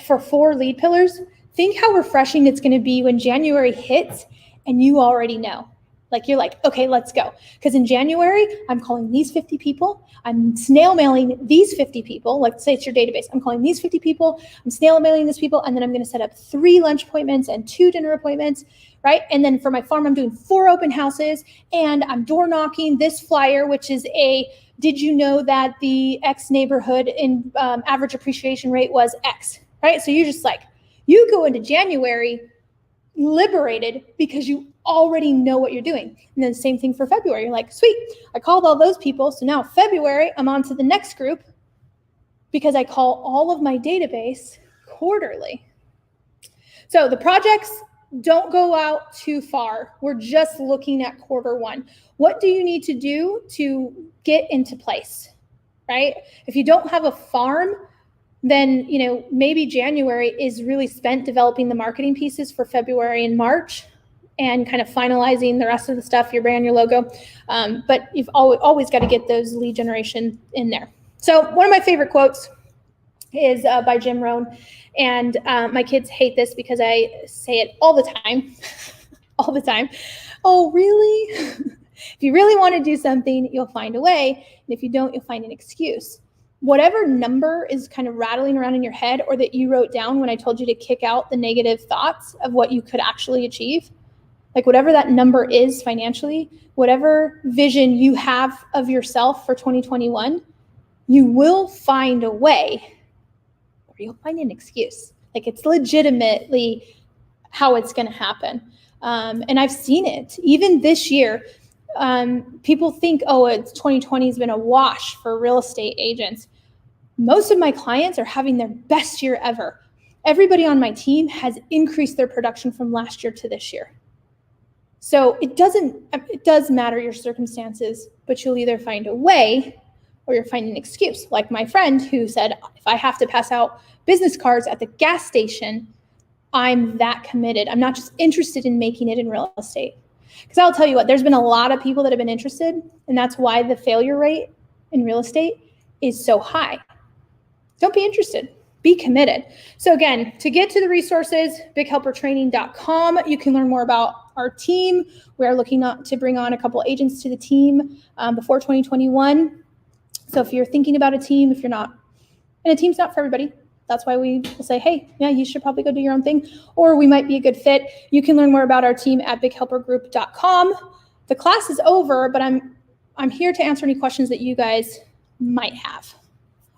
for 4 lead pillars, think how refreshing it's going to be when January hits and you already know. Like, you're like, okay, let's go. Because in January, I'm calling these 50 people. I'm snail mailing these 50 people. Like, say it's your database. I'm calling these 50 people. I'm snail mailing these people. And then I'm going to set up 3 lunch appointments and 2 dinner appointments, right? And then for my farm, I'm doing 4 open houses. And I'm door knocking this flyer, which is did you know that the X neighborhood in average appreciation rate was X, right? So you're just like, you go into January liberated because you already know what you're doing. And then the same thing for February. You're like, sweet, I called all those people. So now February, I'm on to the next group because I call all of my database quarterly. So the projects don't go out too far. We're just looking at Q1. What do you need to do to get into place, right? If you don't have a farm, then, maybe January is really spent developing the marketing pieces for February and March and kind of finalizing the rest of the stuff, your brand, your logo. But you've always got to get those lead generation in there. So one of my favorite quotes is by Jim Rohn. And my kids hate this because I say it all the time, all the time. Oh, really? If you really want to do something, you'll find a way. And if you don't, you'll find an excuse. Whatever number is kind of rattling around in your head or that you wrote down when I told you to kick out the negative thoughts of what you could actually achieve, like whatever that number is financially, whatever vision you have of yourself for 2021, you will find a way or you'll find an excuse. Like, it's legitimately how it's going to happen. And I've seen it. Even this year, people think, it's 2020 has been a wash for real estate agents. Most of my clients are having their best year ever. Everybody on my team has increased their production from last year to this year. So it does matter your circumstances, but you'll either find a way or you're finding an excuse. Like my friend who said, if I have to pass out business cards at the gas station, I'm that committed. I'm not just interested in making it in real estate. Because I'll tell you what, there's been a lot of people that have been interested, and that's why the failure rate in real estate is so high. Don't be interested. be committed. So again, to get to the resources, bighelpertraining.com, you can learn more about our team. We are looking to bring on a couple agents to the team before 2021. So if you're thinking about a team, if you're not, and a team's not for everybody, that's why we will say, hey, yeah, you should probably go do your own thing, or we might be a good fit. You can learn more about our team at bighelpergroup.com. The class is over, but I'm here to answer any questions that you guys might have.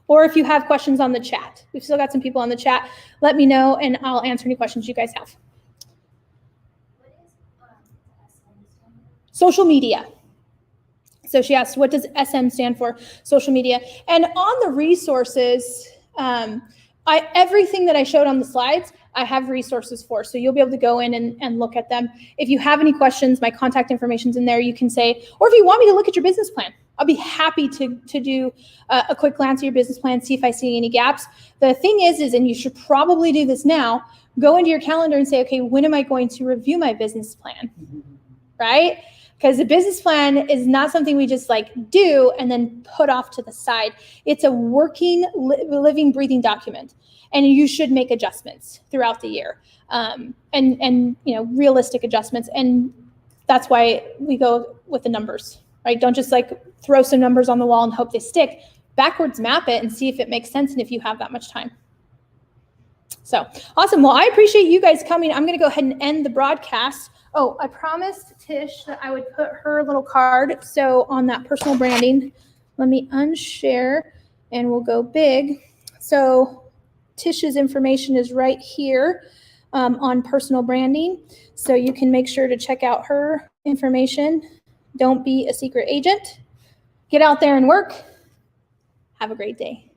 Or if you have questions on the chat, we've still got some people on the chat, let me know and I'll answer any questions you guys have. Social media. So she asked, what does SM stand for? Social media. And on the resources, everything that I showed on the slides, I have resources for. So you'll be able to go in and look at them. If you have any questions, my contact information's in there. You can say, or if you want me to look at your business plan, I'll be happy to do a quick glance at your business plan, see if I see any gaps. The thing is, and you should probably do this now, go into your calendar and say, okay, when am I going to review my business plan, right? Because the business plan is not something we just like do and then put off to the side. It's a working, living, breathing document. And you should make adjustments throughout the year, and realistic adjustments. And that's why we go with the numbers, right? Don't just like throw some numbers on the wall and hope they stick. Backwards map it and see if it makes sense and if you have that much time. So awesome. Well, I appreciate you guys coming. I'm going to go ahead and end the broadcast. Oh, I promised Tish that I would put her little card. So on that personal branding, let me unshare and we'll go big. So Tish's information is right here on personal branding. So you can make sure to check out her information. Don't be a secret agent. Get out there and work. Have a great day.